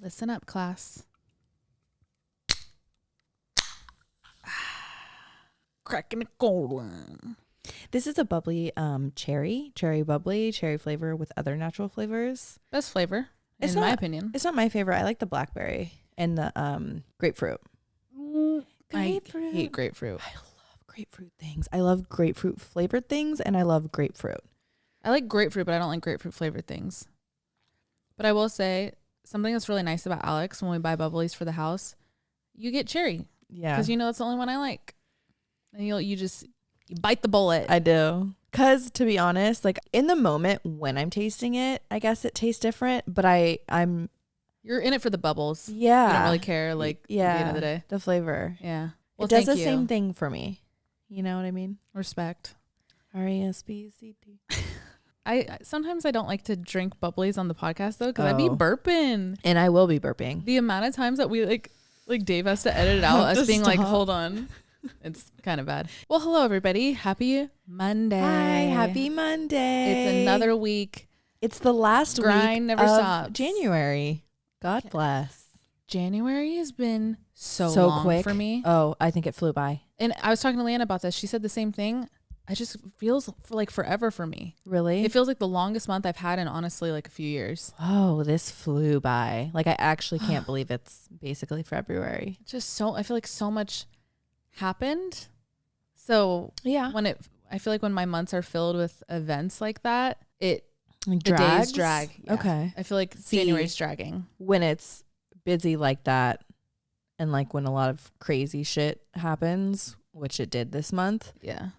Listen up, class. Cracking a cold one. This is a bubbly cherry bubbly, cherry flavor with other natural flavors. Best flavor, It's in my not- opinion. It's not my favorite. I like the blackberry and the grapefruit. I hate grapefruit. I love grapefruit things. I love grapefruit flavored things, and I love grapefruit. I like grapefruit, but I don't like grapefruit flavored things. But I will say something that's really nice about Alex when we buy bubblies for the house, you get cherry. Yeah. Because you know it's the only one I like. And you bite the bullet. I do. Because to be honest, like in the moment when I'm tasting it, I guess it tastes different, but I'm You're in it for the bubbles. yeah. You don't really care, like, at the end of the day. The flavor. Yeah. Well, it does the thank you. same thing for me. You know what I mean? Respect. RESPCT. Sometimes I don't like to drink bubblies on the podcast though, because I'd be burping. And I will be burping. The amount of times that we like Dave has to edit it out, us being like, hold on. It's kind of bad. Well, hello everybody. Happy Monday. Hi, happy Monday. It's another week. It's the last Grind week never of stops. January. God bless. January has been so long quick for me. Oh, I think it flew by. And I was talking to Leanne about this. She said the same thing. It just feels like forever for me. Really? It feels like the longest month I've had in honestly like a few years. Oh, this flew by. Like I actually can't believe it's basically February. I feel like so much happened. So Yeah. I feel like when my months are filled with events like that, Like the drags? days drag. Yeah. Okay. I feel like See, January's dragging. When it's busy like that and like when a lot of crazy shit happens, which it did this month, Yeah.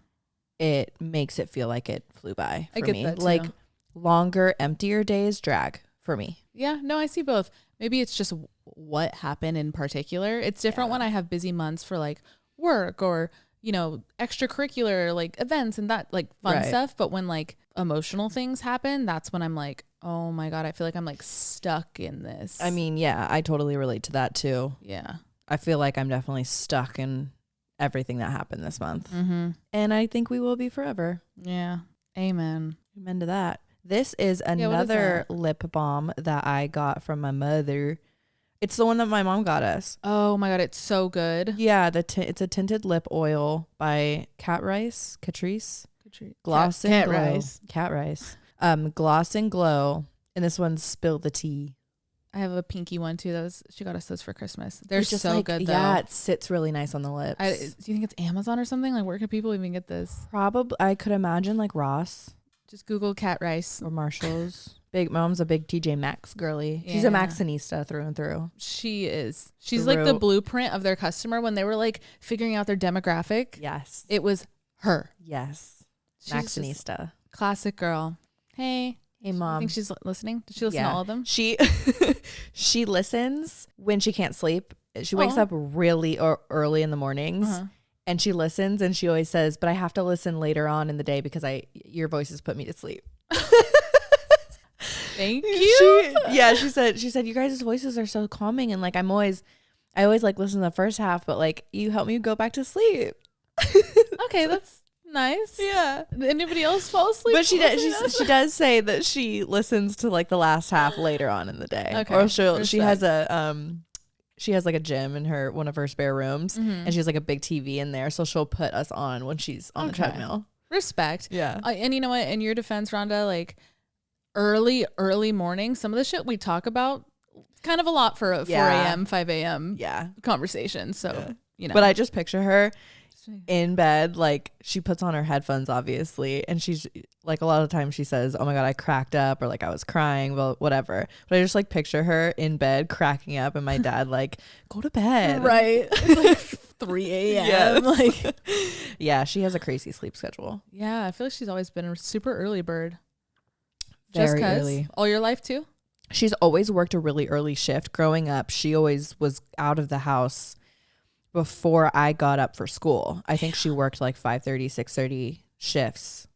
it makes it feel like it flew by for I get me. that too. Like longer, emptier days drag for me. Yeah, no, I see both. Maybe it's just what happened in particular. It's different when I have busy months for like work or, you know, extracurricular like events and that like fun stuff. But when like emotional things happen, that's when I'm like, oh my God, I feel like I'm like stuck in this. I mean, yeah, I totally relate to that too. Yeah. I feel like I'm definitely stuck in everything that happened this month. Mm-hmm. And I think we will be forever. Yeah. Amen. Amen to that. This is what is another that? lip balm that I got from my mother. It's the one that my mom got us. Oh my God, it's so good. Yeah, it's a tinted lip oil by Catrice. Gloss and Cat Glow. rice. Cat Rice. Gloss and Glow. And this one's Spill the Tea. I have a pinky one too. She got us those for Christmas. They're It's just so like, good though. Yeah, it sits really nice on the lips. Do you think it's Amazon or something? Like where can people even get this? Probably, I could imagine like Ross Just Google cat rice. or Marshall's. My mom's a big TJ Maxx girly. She's a Yeah. Maxxinista through and through. She is. She's like the blueprint of their customer when they were like figuring out their demographic. Yes. It was her. Yes. She's just Maxxinista. classic girl. Hey. Hey, I Mom. think she's listening. Did she listen to all of them? She she listens when she can't sleep. She wakes Oh. up really early in the mornings. Uh-huh. And she listens and she always says, but I have to listen later on in the day because your voices put me to sleep. Thank you. She said you guys' voices are so calming and like I always like listen to the first half, but like you help me go back to sleep. Okay, that's nice. Yeah. Did anybody else fall asleep? But she does say that she listens to like the last half later on in the day. Okay. Or she has like a gym in one of her spare rooms and she has like a big TV in there, so she'll put us on when she's on the treadmill. Respect. Yeah. And you know what? In your defense, Rhonda, like early morning, some of the shit we talk about, kind of a lot for a 4 a.m., 5 a.m. conversation. So, you know. But I just picture her in bed, like she puts on her headphones, obviously. And she's like, a lot of times she says, oh my God, I cracked up or like I was crying, well, whatever. But I just like picture her in bed cracking up and my dad like, go to bed. Right. It's like 3 a.m. Yes. Like, yeah, she has a crazy sleep schedule. yeah, I feel like she's always been a super early bird. Very Just 'cause? early. All your life too? She's always worked a really early shift. Growing up, she always was out of the house before I got up for school. I think she worked like 5:30, 6:30 shifts,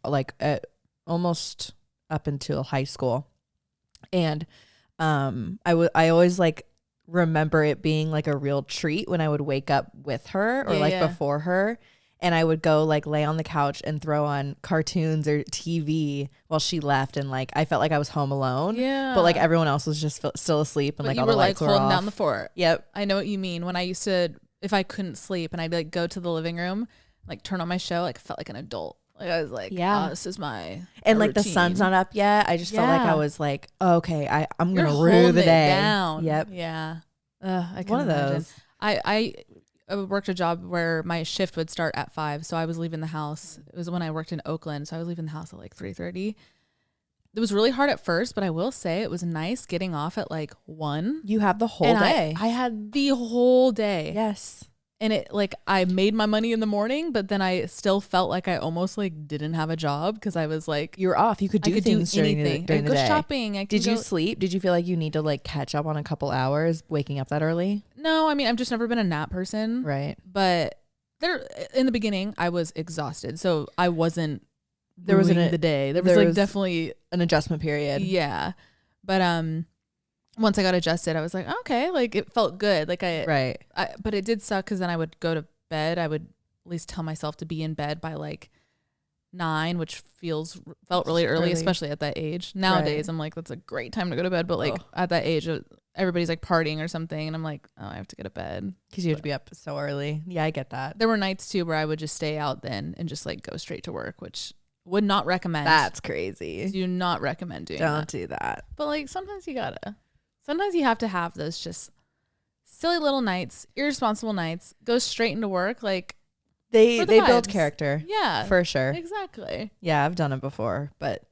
like almost up until high school. And I always like remember it being like a real treat when I would wake up with her or before her. And I would go like lay on the couch and throw on cartoons or TV while she left. And like, I felt like I was home alone. Yeah. But like everyone else was just still asleep and But like you all were the like lights were holding off. down the fort. Yep. I know what you mean. When I used to, if I couldn't sleep and I'd like go to the living room, like turn on my show, like felt like an adult. Like I was like, oh, this is my and like routine. the sun's not up yet. I just felt like I was like, okay, I'm You're gonna rue the day. Down. Yep. Yeah. I can One of imagine. those. I worked a job where my shift would start at 5, so I was leaving the house. It was when I worked in Oakland, so I was leaving the house at like 3:30. It was really hard at first, but I will say it was nice getting off at like 1. You have the whole day. I had the whole day. Yes. And it like I made my money in the morning, but then I still felt like I almost like didn't have a job because I was like, you were off. You could do things during the day. Go shopping. Did you sleep? Did you feel like you need to like catch up on a couple hours waking up that early? No, I mean, I've just never been a nap person. Right. But there in the beginning I was exhausted. So I wasn't there was the day. There was like definitely an adjustment period. Yeah. But once I got adjusted, I was like, okay, like it felt good. Like but it did suck because then I would go to bed. I would at least tell myself to be in bed by like 9, which felt really early, especially at that age. Nowadays, I'm like, that's a great time to go to bed. But like at that age, everybody's like partying or something. And I'm like, oh, I have to go to bed. Because you have to be up so early. Yeah, I get that. There were nights too where I would just stay out then and just like go straight to work, which would not recommend. That's crazy. Do not recommend doing that. Don't do that. But like sometimes you have to have those just silly little nights, irresponsible nights, go straight into work. Like they build character. Yeah, for sure. Exactly. Yeah, I've done it before, but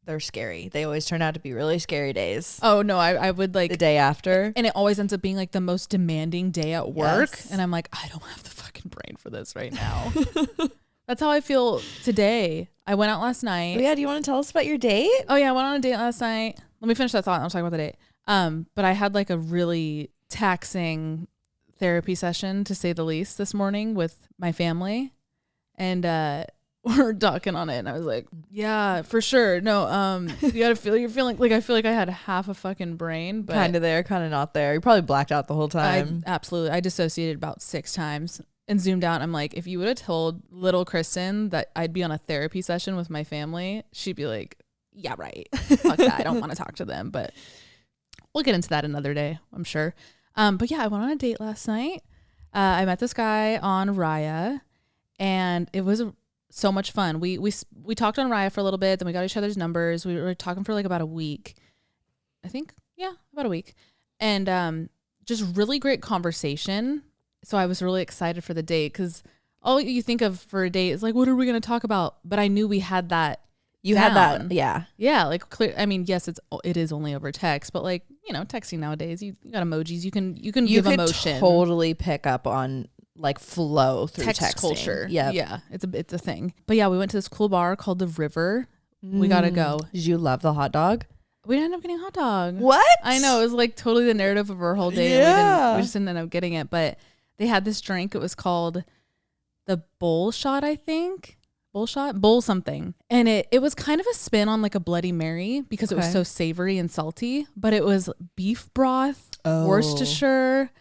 they're scary. They always turn out to be really scary days. Oh no, I would like the day after. And it always ends up being like the most demanding day at work. Yes. And I'm like, I don't have the fucking brain for this right now. That's how I feel today. I went out last night. Oh, yeah, do you want to tell us about your date? Oh yeah, I went on a date last night. Let me finish that thought and I'll talk about the date. But I had like a really taxing therapy session, to say the least, this morning with my family. And we're talking on it and I was like, yeah, for sure. No, you gotta feel you're feeling like I feel like I had half a fucking brain, but kind of there, kind of not there. You probably blacked out the whole time. Absolutely. I dissociated about 6 times and zoomed out. I'm like, if you would have told little Kristen that I'd be on a therapy session with my family, she'd be like, yeah, right. Fuck that. I don't want to talk to them, but we'll get into that another day, I'm sure. But yeah, I went on a date last night. I met this guy on Raya and it was so much fun. We talked on Raya for a little bit, then we got each other's numbers. We were talking for like about a week. I think, yeah, about a week. And just really great conversation. So I was really excited for the date because all you think of for a date is like, what are we going to talk about? But I knew we had that. You had that, yeah. Yeah, like clear. I mean, yes, it is only over text, but like, you know, texting nowadays, you got emojis. You can give emotion. Totally pick up on like flow through text texting. Culture. Yeah, yeah, it's a thing. But yeah, we went to this cool bar called the River. We gotta go. Did you love the hot dog? We didn't end up getting a hot dog. What? I know, it was like totally the narrative of our whole day. Yeah, we just didn't end up getting it. But they had this drink. It was called the Bowl Shot, I think. Bowl something. And it was kind of a spin on like a Bloody Mary because it was so savory and salty, but it was beef broth, Worcestershire,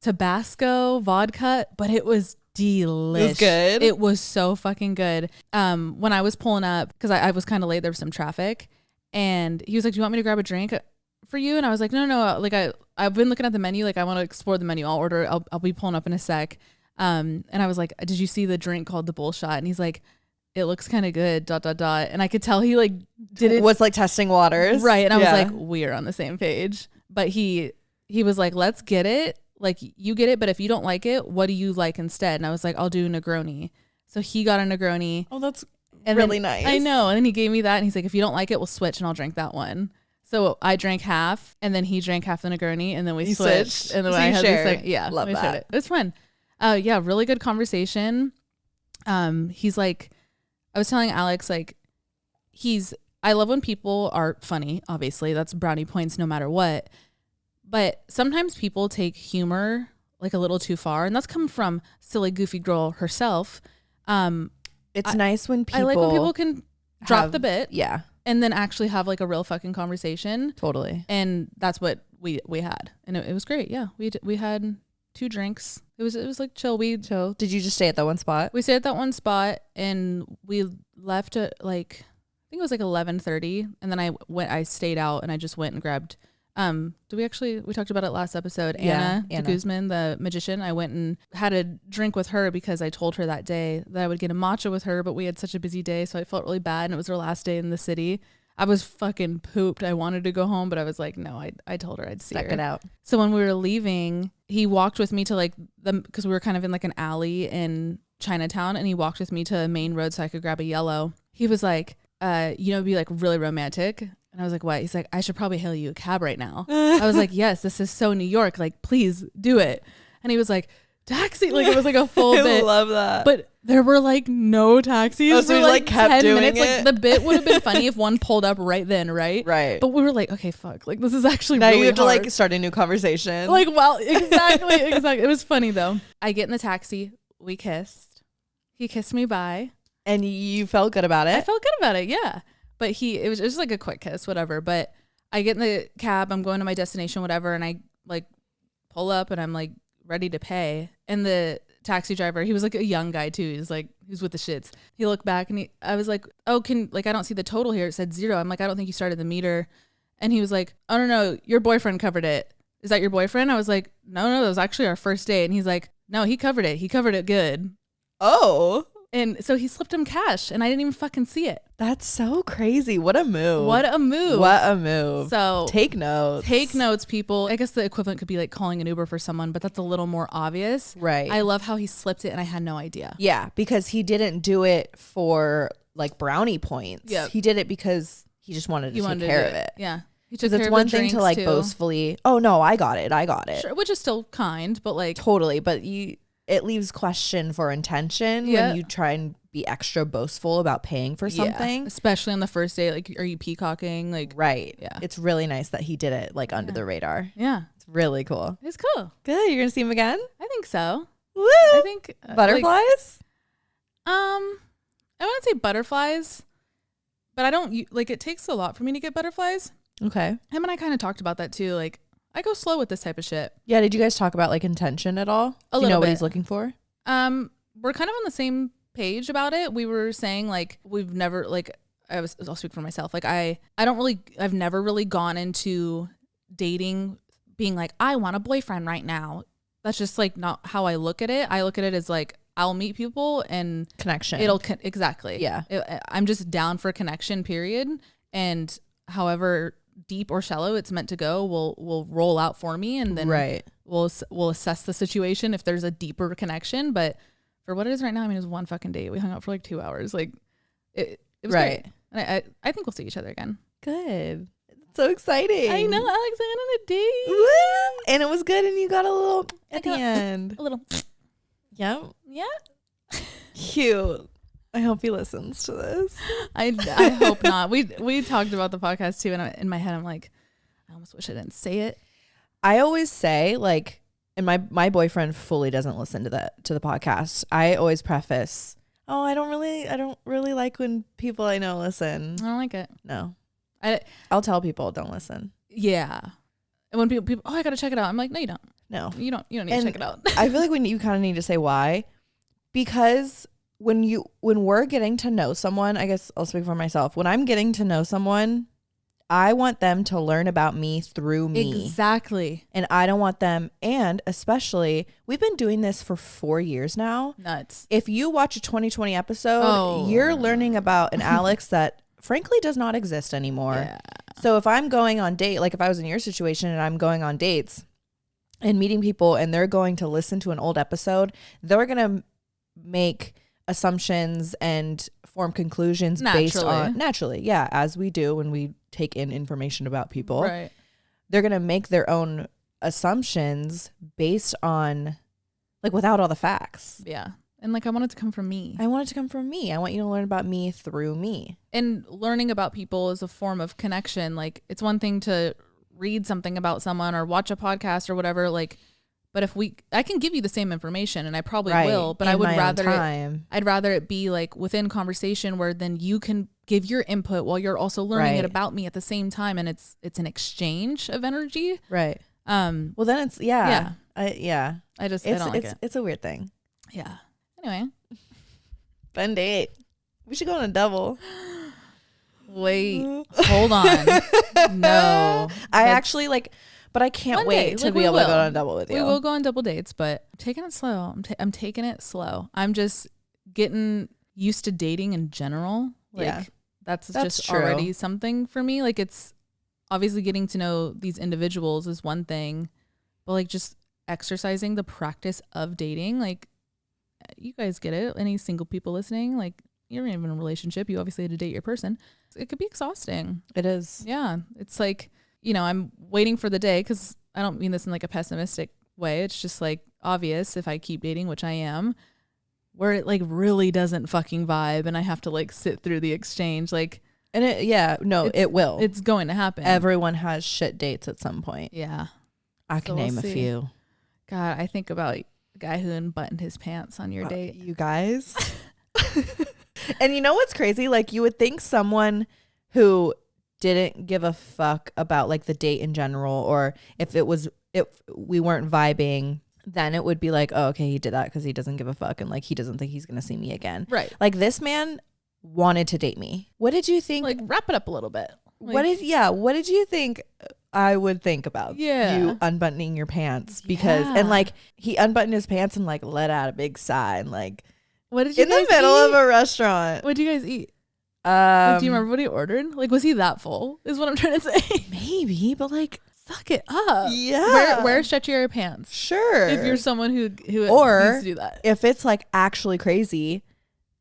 Tabasco, vodka, but it was delish. It was good. It was so fucking good. When I was pulling up, because I was kind of late, there was some traffic, and he was like, do you want me to grab a drink for you? And I was like, no, like I've been looking at the menu, like I want to explore the menu. I'll be pulling up in a sec. And I was like, did you see the drink called the Bull Shot? And he's like, it looks kind of good, ... And I could tell he like didn't. Was like testing waters. Right. And I was like, we're on the same page. But he was like, let's get it. Like you get it. But if you don't like it, what do you like instead? And I was like, I'll do Negroni. So he got a Negroni. Oh, that's really nice. I know. And then he gave me that. And he's like, if you don't like it, we'll switch and I'll drink that one. So I drank half and then he drank half the Negroni and then we switched. And then I had this, yeah. Love that. It was fun. Yeah. Really good conversation. He's like, I was telling Alex, like, I love when people are funny, obviously. That's brownie points no matter what. But sometimes people take humor like a little too far. And that's come from silly, goofy girl herself. It's nice when people... I like when people can drop the bit. Yeah. And then actually have like a real fucking conversation. Totally. And that's what we had. And it was great. Yeah. We had 2 drinks. It was like chill. Chill. Did you just stay at that one spot? We stayed at that one spot and we left at like, I think it was like 11:30. And then I stayed out and I just went and grabbed, we talked about it last episode. Yeah, Anna de Guzman, the magician. I went and had a drink with her because I told her that day that I would get a matcha with her, but we had such a busy day. So I felt really bad. And it was her last day in the city. I was fucking pooped. I wanted to go home, but I was like, no, I told her I'd see her. Check it out. So when we were leaving, he walked with me to like because we were kind of in like an alley in Chinatown, and he walked with me to a main road so I could grab a yellow. He was like, it'd be like really romantic. And I was like, what? He's like, I should probably hail you a cab right now. I was like, yes, this is so New York. Like, please do it. And he was like, taxi. Like, it was like a full bit. I love that. But there were like no taxis. Oh, so for you like kept 10 doing minutes. it? Like, the bit would have been funny if one pulled up right then, right? Right. But we were like, okay, fuck. Like, this is actually now really you have hard. to like start a new conversation. Like, well, exactly. It was funny though. I get in the taxi. We kissed. He kissed me bye. And you felt good about it? I felt good about it, yeah. But it was just like a quick kiss, whatever. But I get in the cab, I'm going to my destination, whatever, and I like pull up and I'm like ready to pay. And the taxi driver, he was like a young guy too. He was with the shits. He looked back and I was like, oh, I don't see the total here. It said 0. I'm like, I don't think you started the meter. And he was like, oh no, your boyfriend covered it. Is that your boyfriend? I was like, no, that was actually our first date. And he's like, no, he covered it. He covered it good. Oh. And so he slipped him cash and I didn't even fucking see it. That's so crazy. What a move. So take notes, people. I guess the equivalent could be like calling an Uber for someone, but that's a little more obvious. Right. I love how he slipped it and I had no idea. Yeah, because he didn't do it for like brownie points. Yep. He did it because he just wanted to take care of it. Yeah. Because it's one thing to like boastfully, oh no, I got it. Sure, which is still kind, but like. Totally. But it leaves question for intention when you try and be extra boastful about paying for something. Yeah, especially on the first day. Like, are you peacocking? Like, right. Yeah. It's really nice that he did it like under the radar. Yeah. It's really cool. It's cool. Good. You're going to see him again? I think so. Woo! I think. Butterflies? I wouldn't say butterflies, but I don't like it takes a lot for me to get butterflies. Okay. Him and I kind of talked about that too. Like, I go slow with this type of shit. Yeah. Did you guys talk about like intention at all? A little Do you know bit. what he's looking for? We're kind of on the same page about it. We were saying like we've never like I'll speak for myself. Like I've never really gone into dating being like I want a boyfriend right now. That's just like not how I look at it. I look at it as like I'll meet people and connection. Exactly. Yeah. I'm just down for connection, period. And however deep or shallow it's meant to go will roll out for me, and then we'll assess the situation if there's a deeper connection. But for what it is right now, I mean, it was one fucking date. We hung out for like 2 hours. Like it was great. And I think we'll see each other again. Good. So exciting. I know, Alex, I went on a date. Woo! And it was good, and you got a little at the end. A little. Yeah. Yeah. Cute. I hope he listens to this. I hope not. We talked about the podcast too, and in my head I'm like, I almost wish I didn't say it. I always say like, and my boyfriend fully doesn't listen to the podcast. I always preface, oh, I don't really like when people I know listen. I don't like it. No, I'll tell people don't listen. Yeah, and when people, oh, I gotta check it out. I'm like, no, you don't. No, you don't need to check it out. I feel like when you kind of need to say why, because when we're getting to know someone, I guess I'll speak for myself. When I'm getting to know someone, I want them to learn about me through me. Exactly. And I don't want them, and especially, we've been doing this for 4 years now. Nuts. If you watch a 2020 episode, you're learning about an Alex that frankly does not exist anymore. Yeah. So if I'm going on date, like if I was in your situation and I'm going on dates and meeting people and they're going to listen to an old episode, they're going to make assumptions and form conclusions based on naturally, yeah, as we do when we take in information about people. Right. They're going to make their own assumptions based on like without all the facts. Yeah. And like I want it to come from me. I want it to come from me. I want you to learn about me through me. And learning about people is a form of connection. Like it's one thing to read something about someone or watch a podcast or whatever, like, but I can give you the same information and I probably will, but I would rather it be like within conversation where then you can give your input while you're also learning it about me at the same time. And it's an exchange of energy. Right. Well then it's, yeah. I don't like it. It's a weird thing. Yeah. Anyway. Fun date. We should go on a double. Wait. Hold on. No. I actually but I can't wait to be able to go on a double with you. We will go on double dates, but I'm taking it slow. I'm taking it slow. I'm just getting used to dating in general. That's just true. Already something for me. Like, it's obviously getting to know these individuals is one thing, but like just exercising the practice of dating, like, you guys get it. Any single people listening, like, you're not even in a relationship. You obviously had to date your person. It could be exhausting. It is. Yeah. It's like, I'm waiting for the day, because I don't mean this in like a pessimistic way. It's just like obvious if I keep dating, which I am, where it like really doesn't fucking vibe and I have to like sit through the exchange. Like, and it will. It's going to happen. Everyone has shit dates at some point. Yeah. I can name a few. God, I think about a guy who unbuttoned his pants on your date. You guys. And you know what's crazy? Like, you would think someone who didn't give a fuck about like the date in general, or if we weren't vibing, then it would be like, oh, okay, he did that because he doesn't give a fuck and like he doesn't think he's gonna see me again. Right. Like, this man wanted to date me. What did you think? Like, wrap it up a little bit. Like, what did you think I would think about you unbuttoning your pants? Because and like he unbuttoned his pants and like let out a big sigh and like, what did you in the middle of a restaurant? What did you guys eat? Like, do you remember what he ordered? Like, was he that full? Is what I'm trying to say. Maybe, but like, suck it up. Yeah. Wear stretchier pants. Sure. If you're someone who or needs to do that. If it's like actually crazy,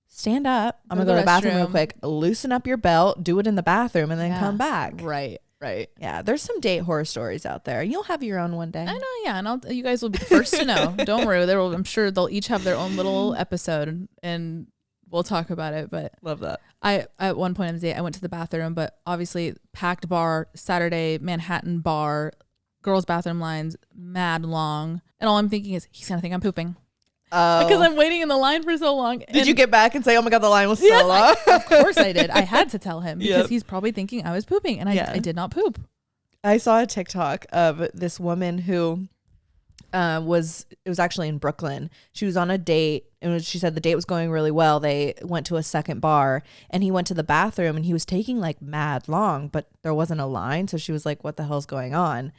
stand up. I'm gonna go to the bathroom real quick. Loosen up your belt. Do it in the bathroom, and then come back. Right. Yeah. There's some date horror stories out there. You'll have your own one day. I know. Yeah, and you guys will be the first to know. Don't worry. I'm sure they'll each have their own little episode, and we'll talk about it. But love that. At one point in the day, I went to the bathroom, but obviously packed bar, Saturday, Manhattan bar, girls' bathroom lines, mad long. And all I'm thinking is, he's going to think I'm pooping. Because I'm waiting in the line for so long. Did you get back and say, oh my God, the line was so long? Of course I did. I had to tell him because he's probably thinking I was pooping, and I did not poop. I saw a TikTok of this woman who it was actually in Brooklyn. She was on a date, and she said the date was going really well. They went to a second bar, and he went to the bathroom, and he was taking like mad long, but there wasn't a line. So she was like, what the hell's going on?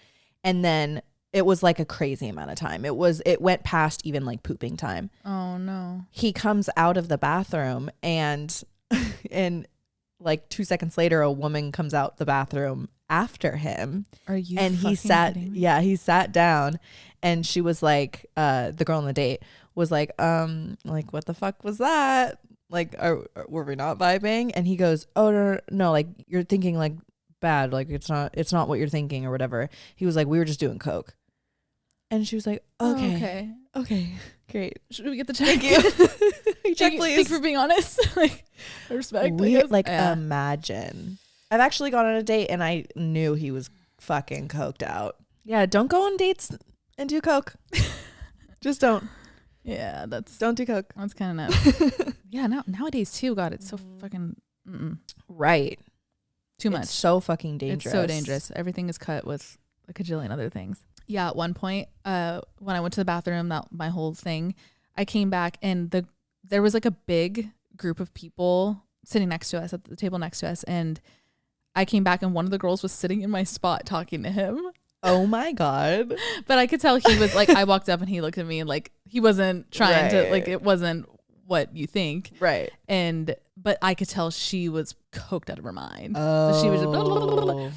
And then it was like a crazy amount of time. It went past even like pooping time. Oh no. He comes out of the bathroom, and like 2 seconds later, a woman comes out the bathroom after him. Are you? And he sat down, and she was like, the girl on the date was like what the fuck was that? Like, were we not vibing? And he goes, oh no, like you're thinking like bad, like it's not what you're thinking or whatever. He was like, we were just doing coke. And she was like, okay, great. Should we get the check? Thank you. Check, please. Thanks for being honest. Like, respect. Imagine. I've actually gone on a date and I knew he was fucking coked out. Yeah, don't go on dates and do coke. Just don't. Yeah, don't do coke. That's kind of nuts. Yeah, nowadays too. God, it's so fucking right. Too much. It's so fucking dangerous. It's so dangerous. Everything is cut with a cajillion other things. Yeah, at one point, when I went to the bathroom, my whole thing, I came back and there was like a big group of people sitting next to us at the table next to us, and I came back and one of the girls was sitting in my spot talking to him. Oh my God. But I could tell he was like, I walked up and he looked at me and like he wasn't trying to, like, it wasn't what you think. Right. But I could tell she was coked out of her mind. Oh. So she was just blah, blah, blah, blah.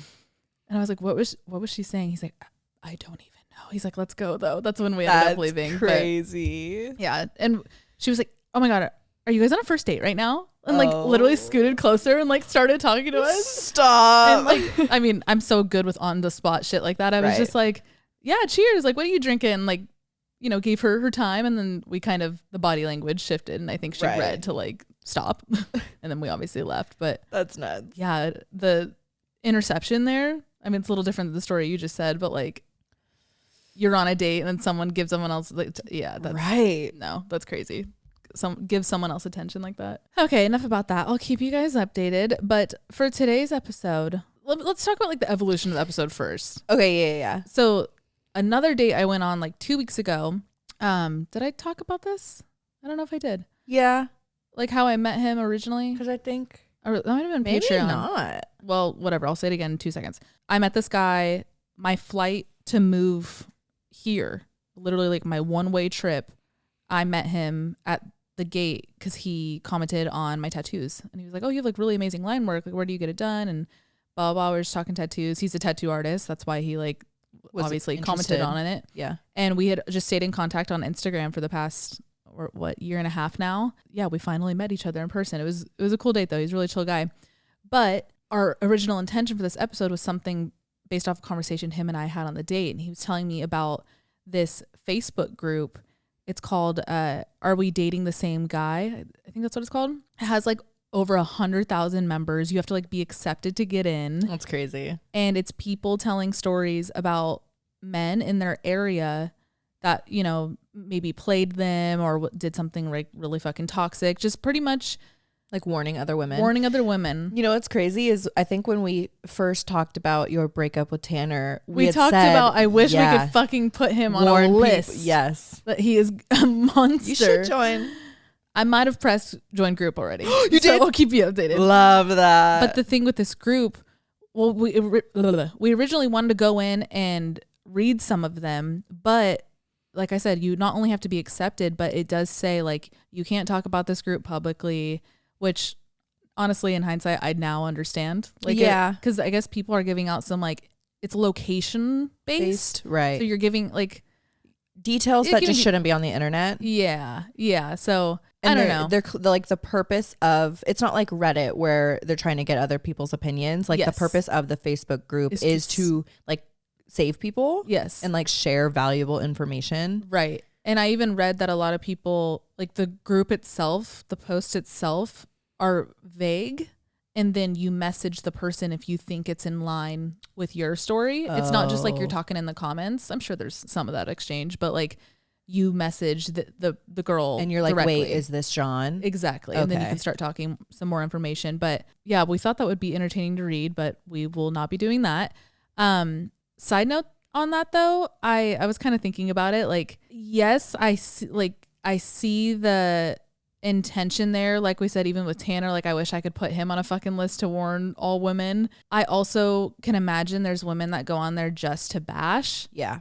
And I was like, what was she saying? He's like, I don't even know. He's like, let's go though. That's when we ended up leaving. Crazy. But, yeah. And she was like, oh my God, are you guys on a first date right now? And like literally scooted closer and like started talking to us. Stop. And like, I mean, I'm so good with on the spot shit like that. I was just like, yeah, cheers. Like, what are you drinking? Like, gave her time. And then we kind of, the body language shifted. And I think she read to like stop. And then we obviously left. But that's nuts. Yeah. The interception there, I mean, it's a little different than the story you just said, but like, you're on a date and then someone gives someone else that's right. No, that's crazy. Give someone else attention like that. Okay, enough about that. I'll keep you guys updated. But for today's episode, let's talk about like the evolution of the episode first. Okay, yeah. So another date I went on like 2 weeks ago. Did I talk about this? I don't know if I did. Yeah. Like how I met him originally. Because I think Or that might have been maybe Patreon. not. Well, whatever. I'll say it again in 2 seconds. I met this guy. My flight to move here, literally like my one-way trip, I met him at the gate because he commented on my tattoos. And he was like, oh, you have like really amazing line work. Like, where do you get it done? And blah, blah, blah. We're just talking tattoos. He's a tattoo artist. That's why he like Was obviously interested. commented on it. Yeah. And we had just stayed in contact on Instagram for the past, or what, year and a half now. Yeah, we finally met each other in person. It was a cool date though. He's a really chill guy. But our original intention for this episode was something based off a conversation him and I had on the date. And he was telling me about this Facebook group. It's called Are We Dating the Same Guy? I think that's what it's called. It has like over 100,000 members. You have to like be accepted to get in. That's crazy. And it's people telling stories about men in their area that, you know, maybe played them or did something like really fucking toxic. Just pretty much Like warning other women. You know what's crazy is I think when we first talked about your breakup with Tanner, we had talked said, about I wish we yeah, could fucking put him on warn a list. people. Yes. That he is a monster. You should join. I might have pressed join group already. You So did? I'll keep you updated. Love that. But the thing with this group, well, we originally wanted to go in and read some of them, but like I said, you not only have to be accepted, but it does say like you can't talk about this group publicly, which honestly in hindsight I now understand. Like, yeah, because I guess people are giving out some like it's location based, right? So you're giving like details it that can just be- shouldn't be on the internet. Yeah. So And I don't know. They're like the purpose of it's not like Reddit where they're trying to get other people's opinions. Like Yes. the purpose of the Facebook group Is is to to like save people. Yes. And like share valuable information. Right. And I even read that a lot of people, like the group itself, the post itself, are vague. And then you message the person if you think it's in line with your story. It's not just like you're talking in the comments. I'm sure there's some of that exchange, but like you message the girl And you're like, directly. wait, is this John? Exactly. And then you Okay. can start talking some more information. But yeah, we thought that would be entertaining to read, but we will not be doing that. Side note on that though, I was kind of thinking about it. Like, yes, I see the intention there. Like we said, even with Tanner, like I wish I could put him on a fucking list to warn all women. I also can imagine there's women that go on there just to bash. Yeah.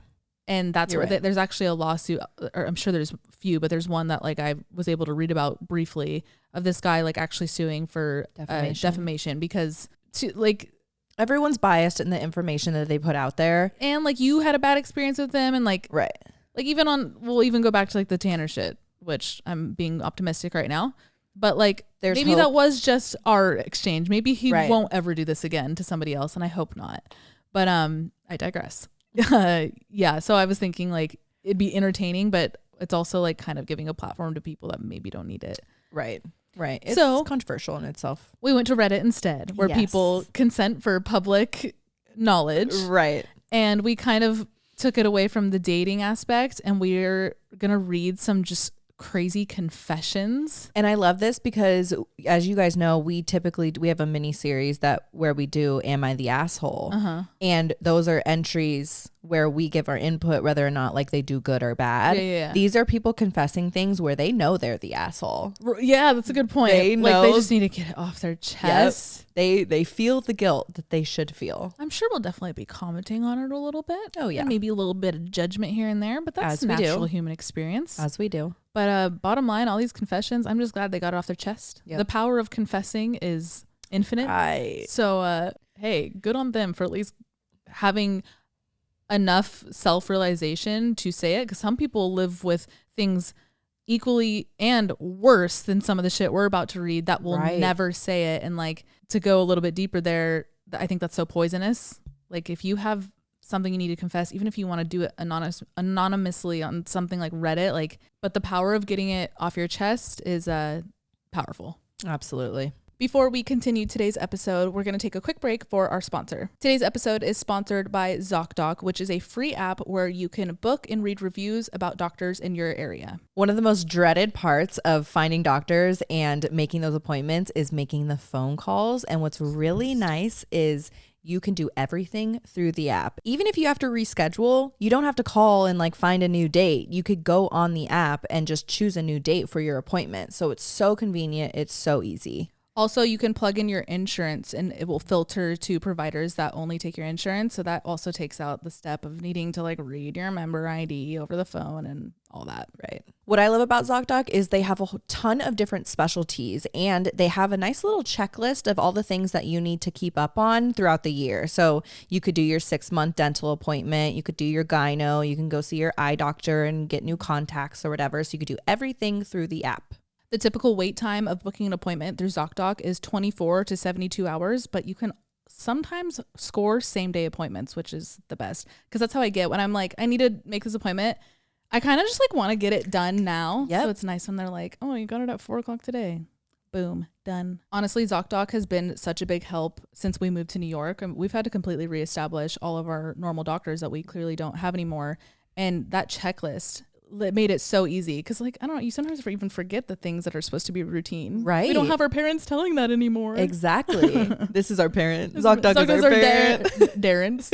And that's You're where right. there's actually a lawsuit, or I'm sure there's a few, but there's one that like I was able to read about briefly of this guy like actually suing for defamation because Everyone's biased in the information that they put out there. and like you had a bad experience with them and like Right. we'll even go back to like the Tanner shit, which I'm being optimistic right now. But like There's maybe hope. that was just our exchange. Maybe he Right. won't ever do this again to somebody else, and I hope not. But I digress. Yeah, so I was thinking like it'd be entertaining, but it's also like kind of giving a platform to people that maybe don't need it. Right. Right. It's So- controversial in itself. We went to Reddit instead, where Yes. people consent for public knowledge. Right. And we kind of took it away from the dating aspect, and we're going to read some just crazy confessions. And I love this because, as you guys know, we have a mini series where we do "Am I the Asshole?" And those are entries where we give our input, whether or not like they do good or bad. Yeah. These are people confessing things where they know they're the asshole. Yeah, that's a good point. They like know- they just need to get it off their chest. They feel the guilt that they should feel. I'm sure we'll definitely be commenting on it a little bit. Oh, yeah. And maybe a little bit of judgment here and there, but that's As we do. natural human experience. As we do. But bottom line, all these confessions, I'm just glad they got it off their chest. Yep. The power of confessing is infinite. So, hey, good on them for at least having enough self-realization to say it. Because some people live with things equally and worse than some of the shit we're about to read that will Right. never say it. And like to go a little bit deeper there, I think that's so poisonous. Like if you have something you need to confess, even if you want to do it anonymously on something like Reddit, like, but the power of getting it off your chest is powerful. Absolutely. Before we continue today's episode, we're going to take a quick break for our sponsor. Today's episode is sponsored by ZocDoc, which is a free app where you can book and read reviews about doctors in your area. One of the most dreaded parts of finding doctors and making those appointments is making the phone calls. And what's really nice is you can do everything through the app. Even if you have to reschedule, you don't have to call and like find a new date. You could go on the app and just choose a new date for your appointment. So it's so convenient. It's so easy. Also, you can plug in your insurance and it will filter to providers that only take your insurance. So that also takes out the step of needing to like read your member ID over the phone and all that. Right. What I love about ZocDoc is they have a ton of different specialties and they have a nice little checklist of all the things that you need to keep up on throughout the year. So you could do your 6-month dental appointment. You could do your gyno. You can go see your eye doctor and get new contacts or whatever. So you could do everything through the app. The typical wait time of booking an appointment through ZocDoc is 24 to 72 hours, but you can sometimes score same day appointments, which is the best. Because that's how I get when I'm like, I need to make this appointment. I kind of just like want to get it done now. Yep. So it's nice when they're like, oh, you got it at 4 o'clock today. Boom, done. Honestly, ZocDoc has been such a big help since we moved to New York. And we've had to completely reestablish all of our normal doctors that we clearly don't have anymore. And that checklist, it made it so easy because like I don't know, you sometimes even forget the things that are supposed to be routine. Right. We don't have our parents telling that anymore. Exactly. This is our parent. ZocDoc is our parent. Darren's.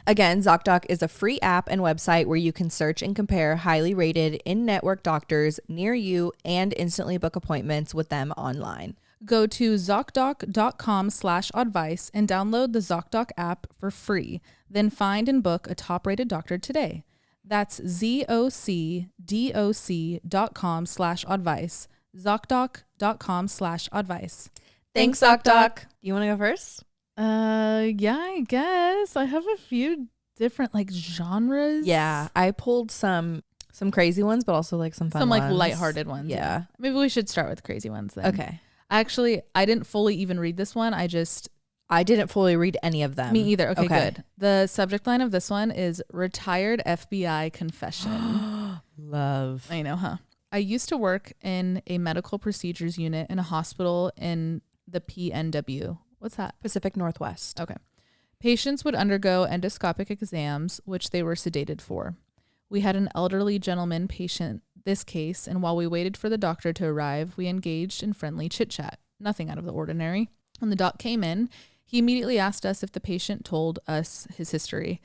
Again, ZocDoc is a free app and website where you can search and compare highly rated in-network doctors near you and instantly book appointments with them online. Go to ZocDoc.com/Oddvice and download the ZocDoc app for free. Then find and book a top-rated doctor today. That's ZocDoc.com/Oddvice. ZocDoc.com/Oddvice. Thanks, ZocDoc. You want to go first? Yeah, I guess. I have a few different like genres. Yeah, I pulled some crazy ones, but also like some fun ones. Like lighthearted ones. Yeah. Maybe we should start with crazy ones then. Okay. Actually, I didn't fully even read this one. I didn't fully read any of them. Me either. Okay, good. The subject line of this one is retired FBI confession. Love. I know, huh? I used to work in a medical procedures unit in a hospital in the PNW. What's that? Pacific Northwest. Okay. Patients would undergo endoscopic exams, which they were sedated for. We had an elderly gentleman patient this case, and while we waited for the doctor to arrive, we engaged in friendly chit-chat. Nothing out of the ordinary. When the doc came in, he immediately asked us if the patient told us his history.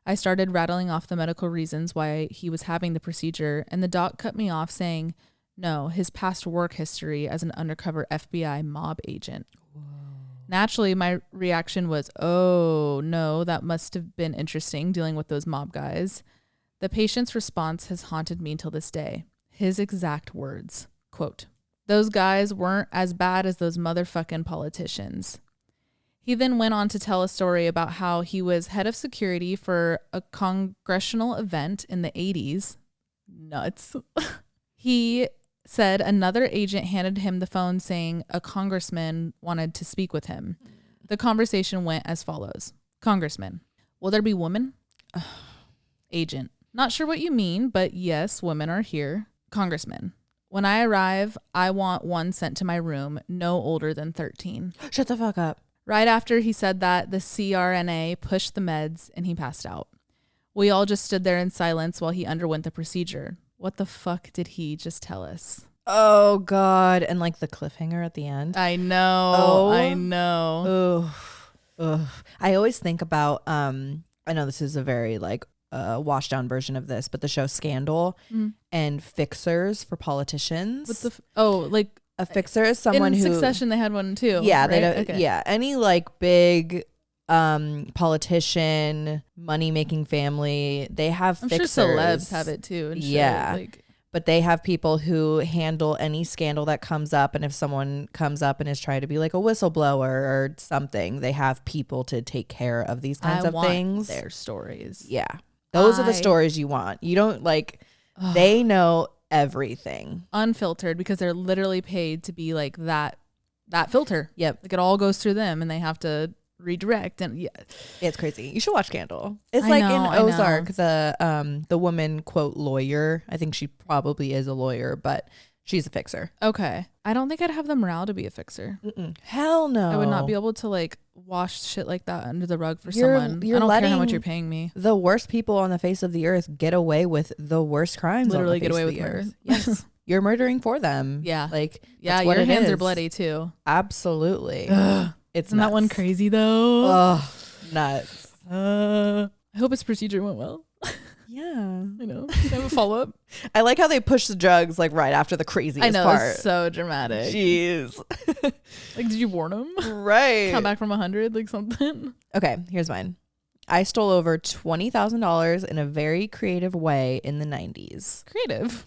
I started rattling off the medical reasons why he was having the procedure, and the doc cut me off saying, no, his past work history as an undercover FBI mob agent. Whoa. Naturally, my reaction was, oh, no, that must have been interesting dealing with those mob guys. The patient's response has haunted me till this day. His exact words, quote, those guys weren't as bad as those motherfucking politicians. He then went on to tell a story about how he was head of security for a congressional event in the 80s. Nuts. He said another agent handed him the phone saying a congressman wanted to speak with him. The conversation went as follows. Congressman, will there be women? Agent, not sure what you mean, but yes, women are here. Congressman, when I arrive, I want one sent to my room, no older than 13. Shut the fuck up. Right after he said that, the CRNA pushed the meds and he passed out. We all just stood there in silence while he underwent the procedure. What the fuck did he just tell us? Oh, God. And like the cliffhanger at the end. I know. I know. Ugh. I always think about, I know this is a very like washed down version of this, but the show Scandal and fixers for politicians. What the a fixer is someone in who Succession they had one too. Yeah, right? they don't. Okay. Yeah, any like big politician, money making family, they have fixers. I'm sure celebs have it too. And yeah, shit, but they have people who handle any scandal that comes up, and if someone comes up and is trying to be like a whistleblower or something, they have people to take care of these kinds of things. Their stories. Yeah, those are the stories you want. You don't like. They know everything unfiltered because they're literally paid to be like that filter. Yep. Like it all goes through them and they have to redirect, and yeah, it's crazy. You should watch Scandal. It's in Ozark, the woman quote lawyer, I think she probably is a lawyer, but she's a fixer. Okay. I don't think I'd have the morale to be a fixer. Hell no. I would not be able to like wash shit like that under the rug for someone. I don't care how much you're paying me. The worst people on the face of the earth get away with the worst crimes. Literally get away with murder. Yes. You're murdering for them. Yeah. Like, yeah, your hands are bloody too. Absolutely. Isn't that one crazy though? Ugh. Nuts. I hope his procedure went well. Yeah. I know. Have a follow up. I like how they push the drugs like right after the craziest I know. part. It's so dramatic. Jeez. Like, did you warn him? Right. Come back from 100, like something. Okay, here's mine. I stole over $20,000 in a very creative way in the 90s. Creative.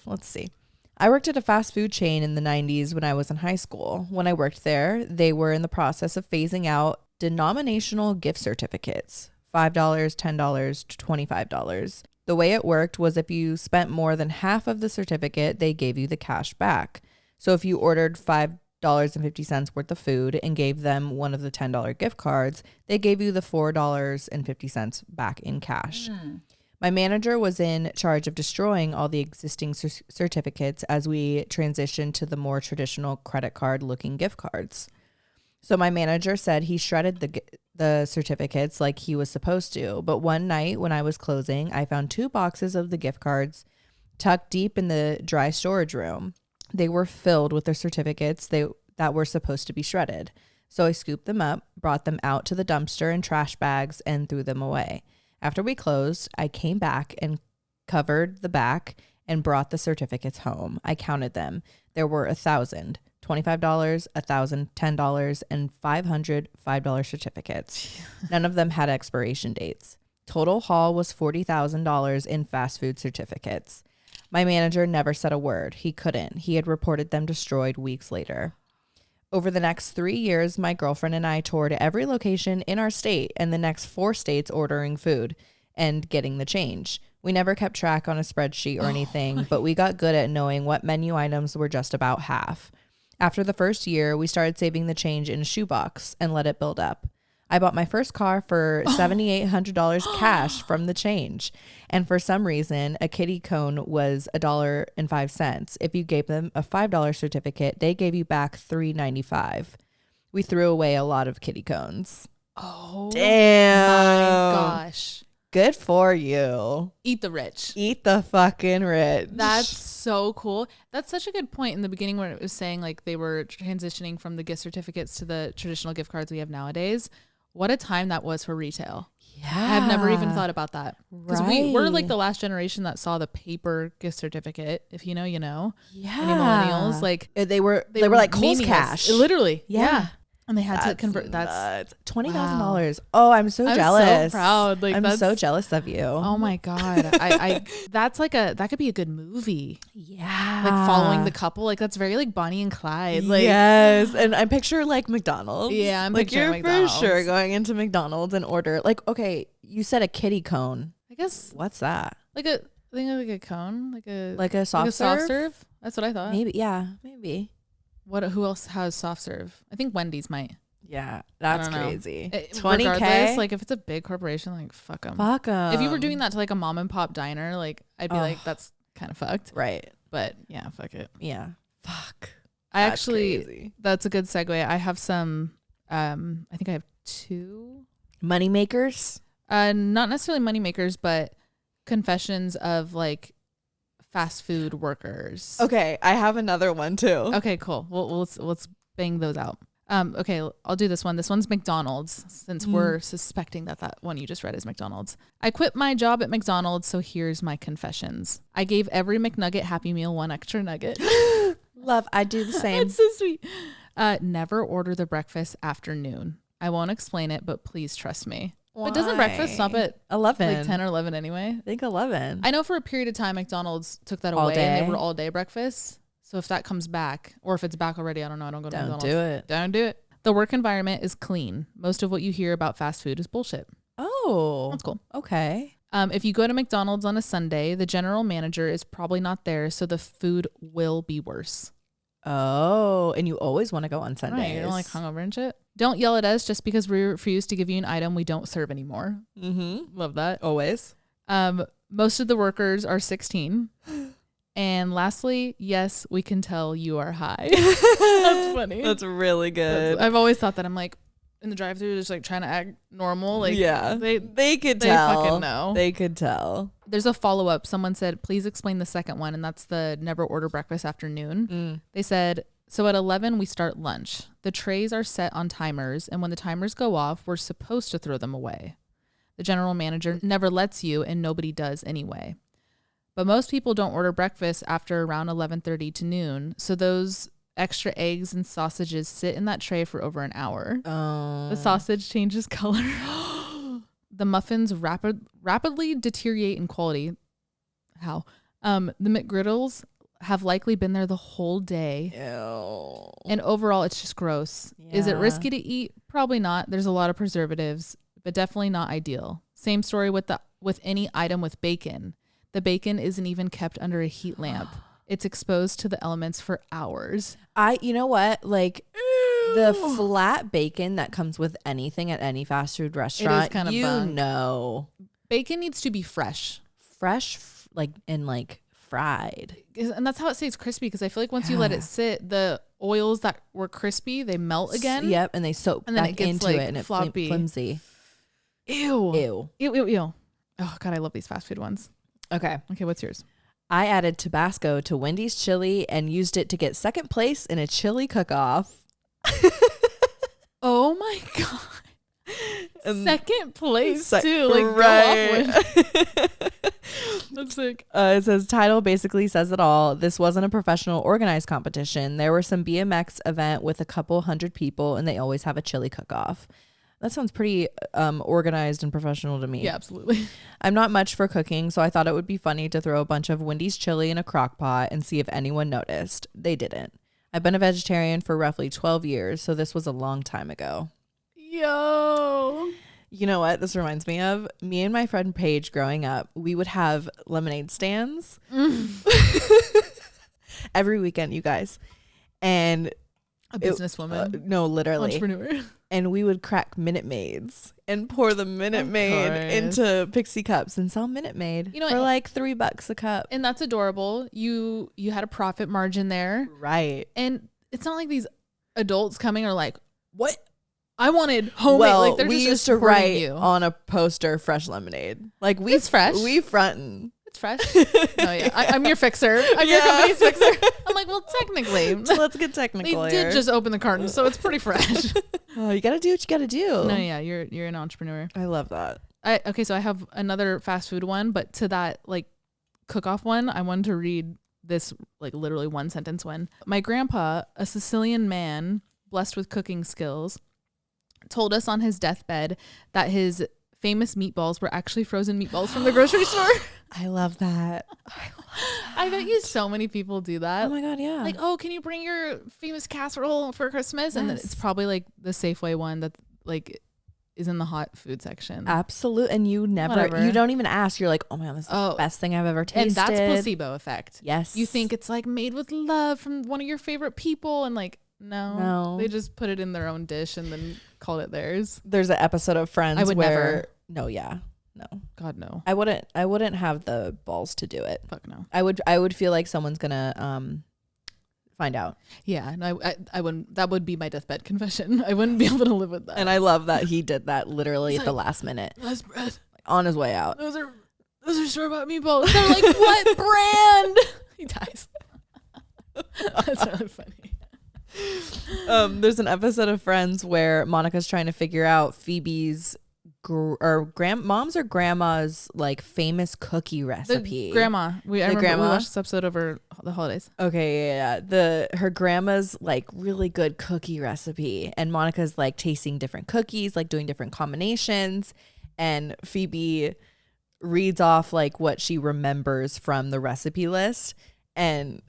Let's see. I worked at a fast food chain in the 90s when I was in high school. When I worked there, they were in the process of phasing out denominational gift certificates, $5, $10 to $25. The way it worked was if you spent more than half of the certificate, they gave you the cash back. So if you ordered $5.50 worth of food and gave them one of the $10 gift cards, they gave you the $4.50 back in cash. My manager was in charge of destroying all the existing certificates as we transitioned to the more traditional credit card looking gift cards. So my manager said he shredded the certificates like he was supposed to. But one night when I was closing, I found 2 boxes of the gift cards tucked deep in the dry storage room. They were filled with the certificates that were supposed to be shredded. So I scooped them up, brought them out to the dumpster in trash bags, and threw them away. After we closed, I came back and covered the back and brought the certificates home. I counted them. There were 1,000, $25, $1,000, $10, and 500 $5 certificates. None of them had expiration dates. Total haul was $40,000 in fast food certificates. My manager never said a word. He couldn't. He had reported them destroyed weeks later. Over the next 3 years, my girlfriend and I toured every location in our state and the next 4 states ordering food and getting the change. We never kept track on a spreadsheet or anything, but we got good at knowing what menu items were just about half. After the first year, we started saving the change in a shoebox and let it build up. I bought my first car for $7,800 cash from the change. And for some reason, a kitty cone was $1.05. If you gave them a $5 certificate, they gave you back $3.95. We threw away a lot of kitty cones. Oh, damn. My gosh. Good for you. Eat the rich. Eat the fucking rich. That's so cool. That's such a good point in the beginning where it was saying like they were transitioning from the gift certificates to the traditional gift cards we have nowadays. What a time that was for retail. Yeah. I've never even thought about that. Because Right. we're like the last generation that saw the paper gift certificate. If you know, you know. Yeah. Any millennials, like they were like Kohl's meaningless. cash. Literally. Yeah. And they had to That's convert. nuts. That's $20,000. Oh, I'm so jealous. I'm so proud. Like, I'm that's so jealous of you. Oh my God. I that's like that could be a good movie. Yeah. Like following the couple. Like that's very like Bonnie and Clyde. Like yes. And I picture like McDonald's. Yeah, I'm like picturing you're McDonald's. for sure going into McDonald's and order. Like, okay, you said a kitty cone. I guess What's that? like a I think like a cone. Like a soft serve? That's what I thought. Maybe. Yeah. Maybe. Who else has soft serve? I think Wendy's might. Yeah. That's I don't know. crazy. $20K. Like if it's a big corporation, like fuck them. Fuck 'em. If you were doing that to like a mom and pop diner, like I'd be like, that's kind of fucked. Right. But yeah, fuck it. Yeah. Fuck. That's crazy. That's a good segue. I have some. I think I have 2 money makers. Not necessarily money makers, but confessions of like fast food workers. Okay, I have another one too. Okay, cool. Well, let's bang those out. Okay, I'll do this one. This one's McDonald's, since we're suspecting that one you just read is McDonald's. I quit my job at McDonald's, so here's my confessions. I gave every McNugget Happy Meal 1 extra nugget. Love, I do the same. That's so sweet. Never order the breakfast after noon. I won't explain it, but please trust me. Why? But doesn't breakfast stop at 11? like 10 or 11 anyway? I think 11. I know for a period of time McDonald's took that All away day? and they were all day breakfast. So if that comes back, or if it's back already, I don't know. I don't go to McDonald's. Don't do it. Don't do it. The work environment is clean. Most of what you hear about fast food is bullshit. Oh, That's cool. okay. If you go to McDonald's on a Sunday, the general manager is probably not there, so the food will be worse. Oh, and you always want to go on Sundays. Right, you don't like hungover and shit. Don't yell at us just because we refuse to give you an item we don't serve anymore. Mm-hmm. Love that. Always. Most of the workers are 16. And lastly, yes, we can tell you are high. That's funny. That's really good. I've always thought that. I'm like in the drive-thru, just like trying to act normal. Like yeah, they could they tell. fucking know. They could tell. There's a follow-up. Someone said, please explain the second one. And that's the never order breakfast after noon. They said, So at 11, we start lunch. The trays are set on timers, and when the timers go off, we're supposed to throw them away. The general manager never lets you, and nobody does anyway. But most people don't order breakfast after around 11:30 to noon, so those extra eggs and sausages sit in that tray for over an hour. The sausage changes color. The muffins rapidly deteriorate in quality. How? The McGriddles have likely been there the whole day. Ew. And overall, it's just gross. Yeah. Is it risky to eat? Probably not. There's a lot of preservatives, but definitely not ideal. Same story with any item with bacon. The bacon isn't even kept under a heat lamp. It's exposed to the elements for hours. You know what? Like the flat bacon that comes with anything at any fast food restaurant, it is kind of bunk. Bacon needs to be fresh. Like fried. And that's how it stays crispy, because I feel like once you let it sit, the oils that were crispy, they melt again. Yep, and they soak and then back it gets into like it and floppy. It's flimsy. Ew. Oh God, I love these fast food ones. Okay, what's yours? I added Tabasco to Wendy's chili and used it to get second place in a chili cook-off. Oh my God. Second place too. Like, right. go off with. That's sick. It says title basically says it all. This wasn't a professional organized competition. There were some BMX event with a couple hundred people, and they always have a chili cook-off. That sounds pretty organized and professional to me. Yeah, absolutely. I'm not much for cooking, so I thought it would be funny to throw a bunch of Wendy's chili in a crock pot and see if anyone noticed. They didn't. I've been a vegetarian for roughly 12 years, so this was a long time ago. Yo. You know what this reminds me of? Me and my friend Paige growing up, we would have lemonade stands every weekend, you guys. And a businesswoman. No, literally. Entrepreneur. And we would crack Minute Maids and pour the Minute Maid into Pixie cups and sell Minute Maid for like $3 a cup. And that's adorable. You had a profit margin there. Right. And it's not like these adults coming are like, what? I wanted homemade. Well, like, they're we just used to write you on a poster fresh lemonade. Like it's fresh. We frontin'. It's fresh. No, yeah. I'm your fixer. I'm your company's fixer. I'm like, well, technically. Let's get technical They here. did just open the carton, so it's pretty fresh. Oh, you gotta do what you gotta do. No, yeah, you're an entrepreneur. I love that. Okay, so I have another fast food one, but to that like cook-off one, I wanted to read this like literally one sentence one. My grandpa, a Sicilian man blessed with cooking skills, told us on his deathbed that his famous meatballs were actually frozen meatballs from the grocery store. I love that. I bet you so many people do that. Oh my God, yeah. Like, oh, can you bring your famous casserole for Christmas? Yes. And then it's probably like the Safeway one that like is in the hot food section. Absolutely. And you don't even ask. You're like, oh my God, this is the best thing I've ever tasted. And that's placebo effect. Yes. You think it's like made with love from one of your favorite people, and like, no. They just put it in their own dish and then called it theirs. There's an episode of Friends I would never. No. God, no. I wouldn't have the balls to do it. Fuck no. I would feel like someone's gonna find out. Yeah, no, I wouldn't. That would be my deathbed confession. I wouldn't be able to live with that. And I love that he did that literally at the last minute. Last breath. On his way out. Those are store-bought meatballs. They're like, what brand? He dies. That's really funny. There's an episode of Friends where Monica's trying to figure out Phoebe's mom's or grandma's like famous cookie recipe. The grandma. We watched this episode over the holidays. Okay, yeah. Her grandma's like really good cookie recipe, and Monica's like tasting different cookies, like doing different combinations, and Phoebe reads off like what she remembers from the recipe list, and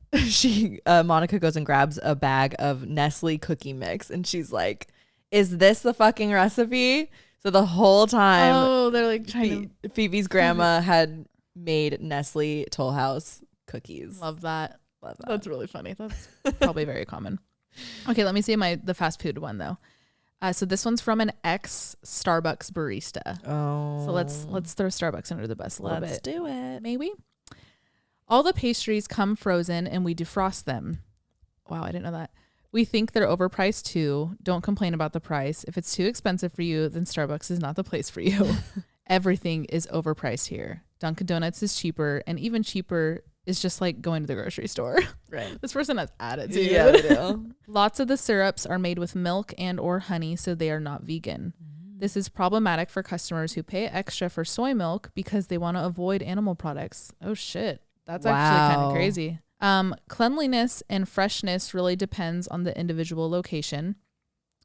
Monica goes and grabs a bag of Nestle cookie mix, and she's like, is this the fucking recipe? So the whole time, they're like trying to. Phoebe's grandma had made Nestle Toll House cookies. Love that. That's really funny. That's probably very common. Okay, let me see the fast food one though. So this one's from an ex Starbucks barista. Oh, so let's throw Starbucks under the bus a little bit. Let's do it. Maybe. All the pastries come frozen and we defrost them. Wow, I didn't know that. We think they're overpriced too. Don't complain about the price. If it's too expensive for you, then Starbucks is not the place for you. Everything is overpriced here. Dunkin' Donuts is cheaper, and even cheaper is just like going to the grocery store. Right. This person has attitude. Yeah, they do. Lots of the syrups are made with milk and or honey, so they are not vegan. This is problematic for customers who pay extra for soy milk because they want to avoid animal products. Oh shit. That's actually kind of crazy. Cleanliness and freshness really depends on the individual location.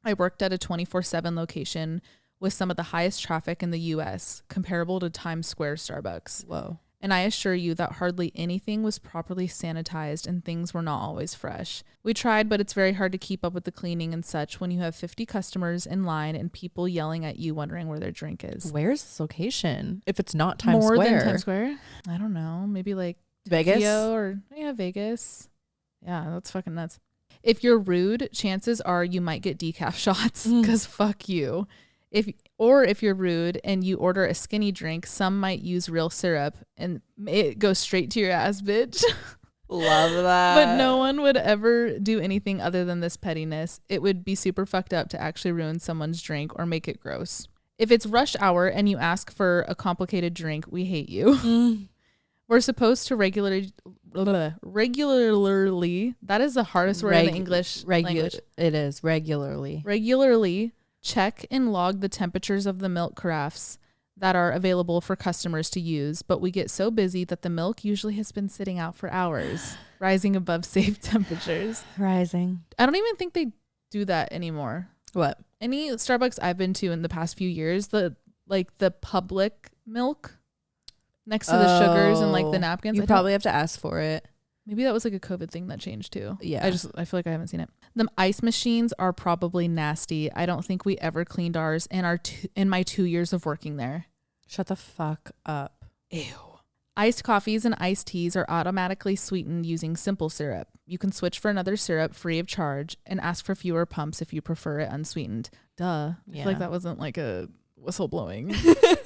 I worked at a 24/7 location with some of the highest traffic in the US, comparable to Times Square Starbucks. Whoa. And I assure you that hardly anything was properly sanitized and things were not always fresh. We tried, but it's very hard to keep up with the cleaning and such when you have 50 customers in line and people yelling at you wondering where their drink is. Where's this location? If it's not Times More Square. than Times Square? I don't know. Maybe like Vegas? Tokyo or Vegas. Yeah, that's fucking nuts. If you're rude, chances are you might get decaf shots because fuck you. If you're rude and you order a skinny drink, some might use real syrup and it goes straight to your ass, bitch. Love that. But no one would ever do anything other than this pettiness. It would be super fucked up to actually ruin someone's drink or make it gross. If it's rush hour and you ask for a complicated drink, we hate you. We're supposed to regularly, that is the hardest word in the English language. It is Regularly check and log the temperatures of the milk carafes that are available for customers to use, but we get so busy that the milk usually has been sitting out for hours, rising above safe temperatures. I don't even think they do that anymore. What? Any Starbucks I've been to in the past few years, the public milk next to the sugars and like the napkins. You probably have to ask for it. Maybe that was like a COVID thing that changed too. Yeah. I feel like I haven't seen it. The ice machines are probably nasty. I don't think we ever cleaned ours in my 2 years of working there. Shut the fuck up. Ew. Iced coffees and iced teas are automatically sweetened using simple syrup. You can switch for another syrup free of charge and ask for fewer pumps if you prefer it unsweetened. Duh. I feel like that wasn't like a whistleblowing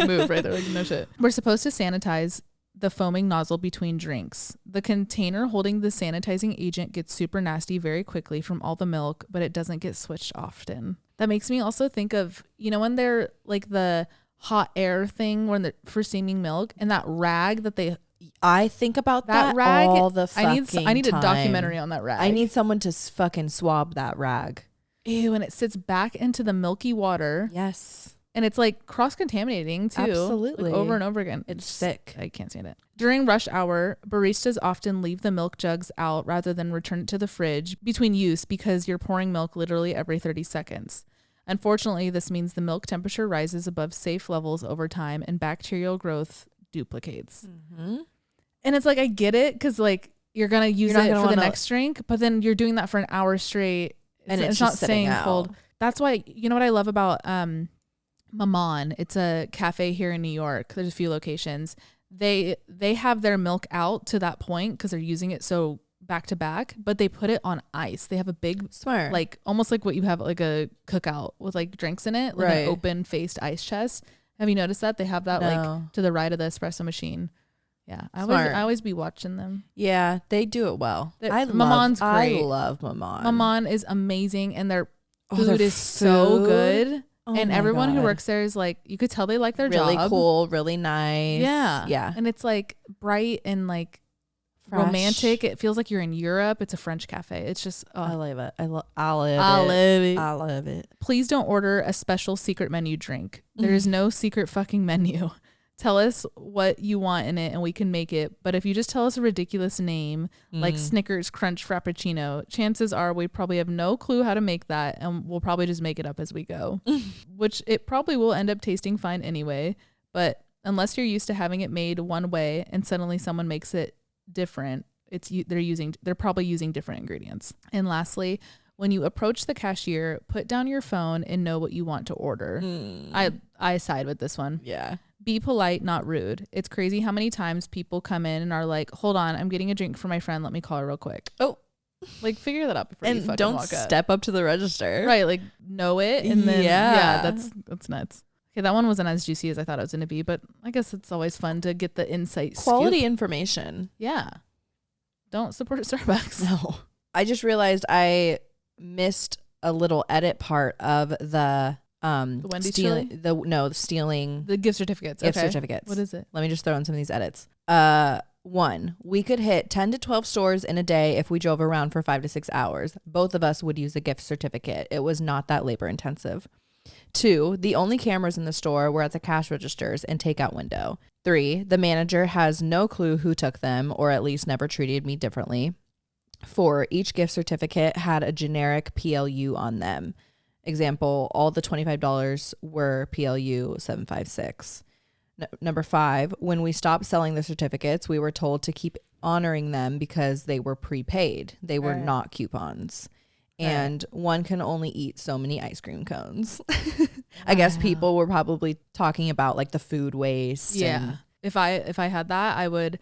move right there. Like, no shit. We're supposed to sanitize the foaming nozzle between drinks. The container holding the sanitizing agent gets super nasty very quickly from all the milk, but it doesn't get switched often. That makes me also think of, when they're like the hot air thing when they're for steaming milk and that rag that they... I think about that rag all the fucking I need a time. documentary on that rag. I need someone to fucking swab that rag. Ew, and it sits back into the milky water. Yes. And it's like cross-contaminating too. Absolutely. Like over and over again. It's sick. I can't stand it. During rush hour, baristas often leave the milk jugs out rather than return it to the fridge between use because you're pouring milk literally every 30 seconds. Unfortunately, this means the milk temperature rises above safe levels over time and bacterial growth duplicates. Mm-hmm. And it's like, I get it because like you're going to use it for the next drink, but then you're doing that for an hour straight. And it's not staying cold. That's why, what I love about Maman, it's a cafe here in New York. There's a few locations. They have their milk out to that point because they're using it so back to back, but they put it on ice. They have a big, smart, like almost like what you have at like a cookout with like drinks in it, like an open faced ice chest. Have you noticed that they have that like to the right of the espresso machine? Yeah, I always be watching them. Yeah, they do it well. Maman's great. I love Maman. Maman is amazing, and their food is so good. Oh, and everyone who works there is like, you could tell they like their job. Really cool, really nice. Yeah. Yeah. And it's like bright and like fresh. Romantic. It feels like you're in Europe. It's a French cafe. It's just, I love it. I love it. Please don't order a special secret menu drink. There is no secret fucking menu. Tell us what you want in it and we can make it. But if you just tell us a ridiculous name like Snickers Crunch Frappuccino, chances are we probably have no clue how to make that and we'll probably just make it up as we go, which it probably will end up tasting fine anyway. But unless you're used to having it made one way and suddenly someone makes it different, they're probably using different ingredients. And lastly, when you approach the cashier, put down your phone and know what you want to order. I side with this one. Yeah. Be polite, not rude. It's crazy how many times people come in and are like, hold on, I'm getting a drink for my friend. Let me call her real quick. Oh, like figure that out before you fucking don't walk step up to the register. Right. Like know it. And then, that's nuts. Okay. That one wasn't as juicy as I thought it was going to be, but I guess it's always fun to get the insight. Quality information. Yeah. Don't support Starbucks. No. I just realized I missed a little edit part of the Wendy's stealing the gift certificates. What is it? Let me just throw in some of these edits. 1, we could hit 10 to 12 stores in a day if we drove around for 5 to 6 hours. Both of us would use a gift certificate. It was not that labor intensive. 2, the only cameras in the store were at the cash registers and takeout window. 3, the manager has no clue who took them, or at least never treated me differently. 4, each gift certificate had a generic PLU on them. Example, all the $25 were PLU 756. Number 5, when we stopped selling the certificates, we were told to keep honoring them because they were prepaid. They were not coupons. And one can only eat so many ice cream cones. I guess people were probably talking about like the food waste. Yeah. If I had that, I would,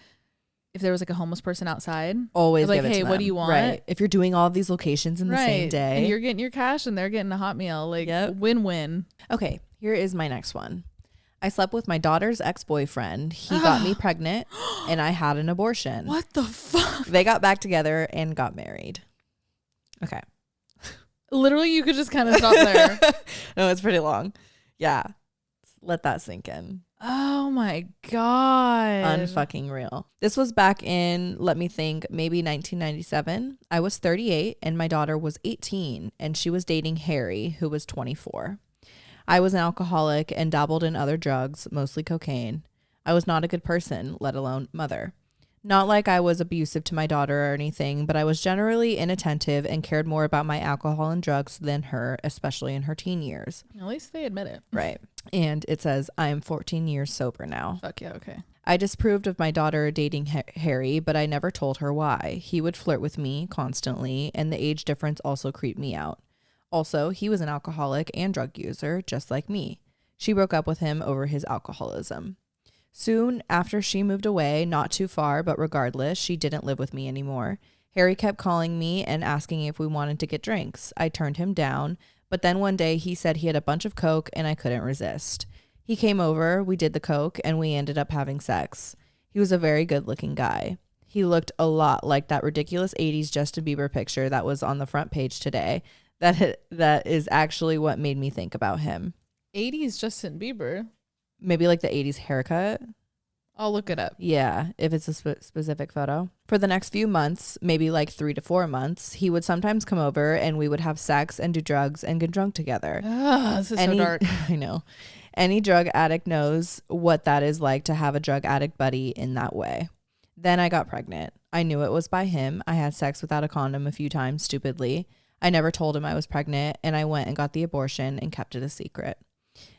if there was like a homeless person outside, always like, give it hey, to them. What do you want? Right. If you're doing all of these locations in the same day. And you're getting your cash and they're getting a hot meal. Like win-win. Okay, here is my next one. I slept with my daughter's ex-boyfriend. He got me pregnant and I had an abortion. What the fuck? They got back together and got married. Okay. Literally, you could just kind of stop there. No, it's pretty long. Yeah. Let that sink in. Oh my God. Unfucking real. This was back in, let me think, maybe 1997. I was 38 and my daughter was 18 and she was dating Harry, who was 24. I was an alcoholic and dabbled in other drugs, mostly cocaine. I was not a good person, let alone mother. Not like I was abusive to my daughter or anything, but I was generally inattentive and cared more about my alcohol and drugs than her, especially in her teen years. At least they admit it. Right. And it says, I am 14 years sober now. Fuck yeah, okay. I disapproved of my daughter dating Harry, but I never told her why. He would flirt with me constantly, and the age difference also creeped me out. Also, he was an alcoholic and drug user, just like me. She broke up with him over his alcoholism. Soon after she moved away, not too far, but regardless, she didn't live with me anymore. Harry kept calling me and asking if we wanted to get drinks. I turned him down, but then one day he said he had a bunch of coke and I couldn't resist. He came over, we did the coke, and we ended up having sex. He was a very good-looking guy. He looked a lot like that ridiculous 80s Justin Bieber picture that was on the front page today. That is actually what made me think about him. 80s Justin Bieber? Maybe like the 80s haircut. I'll look it up. Yeah, if it's a specific photo. For the next few months, maybe like 3 to 4 months, he would sometimes come over and we would have sex and do drugs and get drunk together. This is so dark. I know. Any drug addict knows what that is like to have a drug addict buddy in that way. Then I got pregnant. I knew it was by him. I had sex without a condom a few times, stupidly. I never told him I was pregnant, and I went and got the abortion and kept it a secret.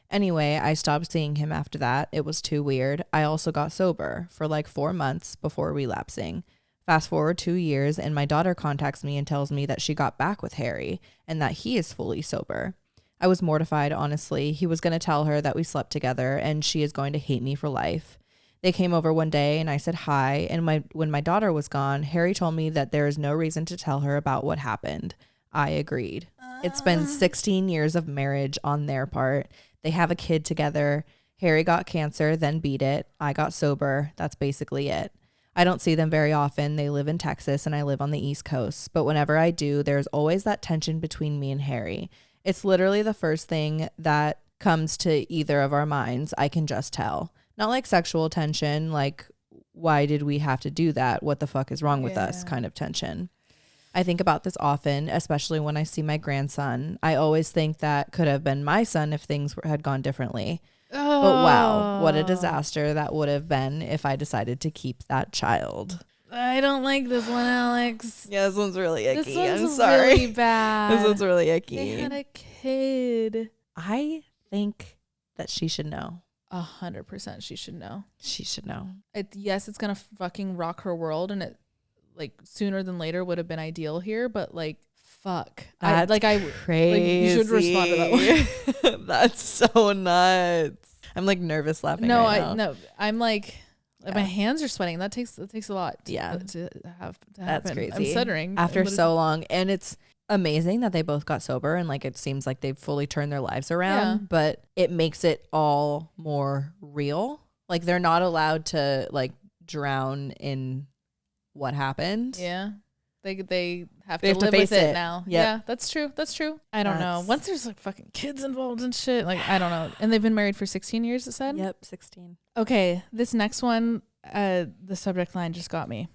Anyway, I stopped seeing him after that. It was too weird. I also got sober for like 4 months before relapsing. Fast forward 2 years and my daughter contacts me and tells me that she got back with Harry and that he is fully sober. I was mortified, honestly. He was going to tell her that we slept together and she is going to hate me for life. They came over one day and I said hi, and when my daughter was gone, Harry told me that there is no reason to tell her about what happened. I agreed. It's been 16 years of marriage on their part. They have a kid together. Harry got cancer, then beat it. I got sober. That's basically it. I don't see them very often. They live in Texas and I live on the East Coast. But whenever I do, there's always that tension between me and Harry. It's literally the first thing that comes to either of our minds. I can just tell. Not like sexual tension, like why did we have to do that? What the fuck is wrong with us kind of tension. I think about this often, especially when I see my grandson. I always think that could have been my son if things had gone differently. Oh. But wow, what a disaster that would have been if I decided to keep that child. I don't like this one, Alex. Yeah, this one's really icky. This one's I'm sorry. really bad. This one's really icky. They had a kid. I think that she should know. 100% she should know. She should know. Yes, it's going to fucking rock her world, and it like sooner than later would have been ideal here, but like fuck. That's crazy. Like, you should respond to that one. That's so nuts. I'm like nervous laughing. No, right now. no. I'm like my hands are sweating. That takes a lot. To That's happen. crazy. I'm stuttering after so long, and it's amazing that they both got sober and like it seems like they've fully turned their lives around. But it makes it all more real. Like they're not allowed to like drown in what happened. Yeah. They have to live face with it it now. Yep. Yeah, that's true. I don't know. Once there's like fucking kids involved and shit, like I don't know. And they've been married for 16 years, it said? Yep, 16. Okay, this next one, The subject line just got me.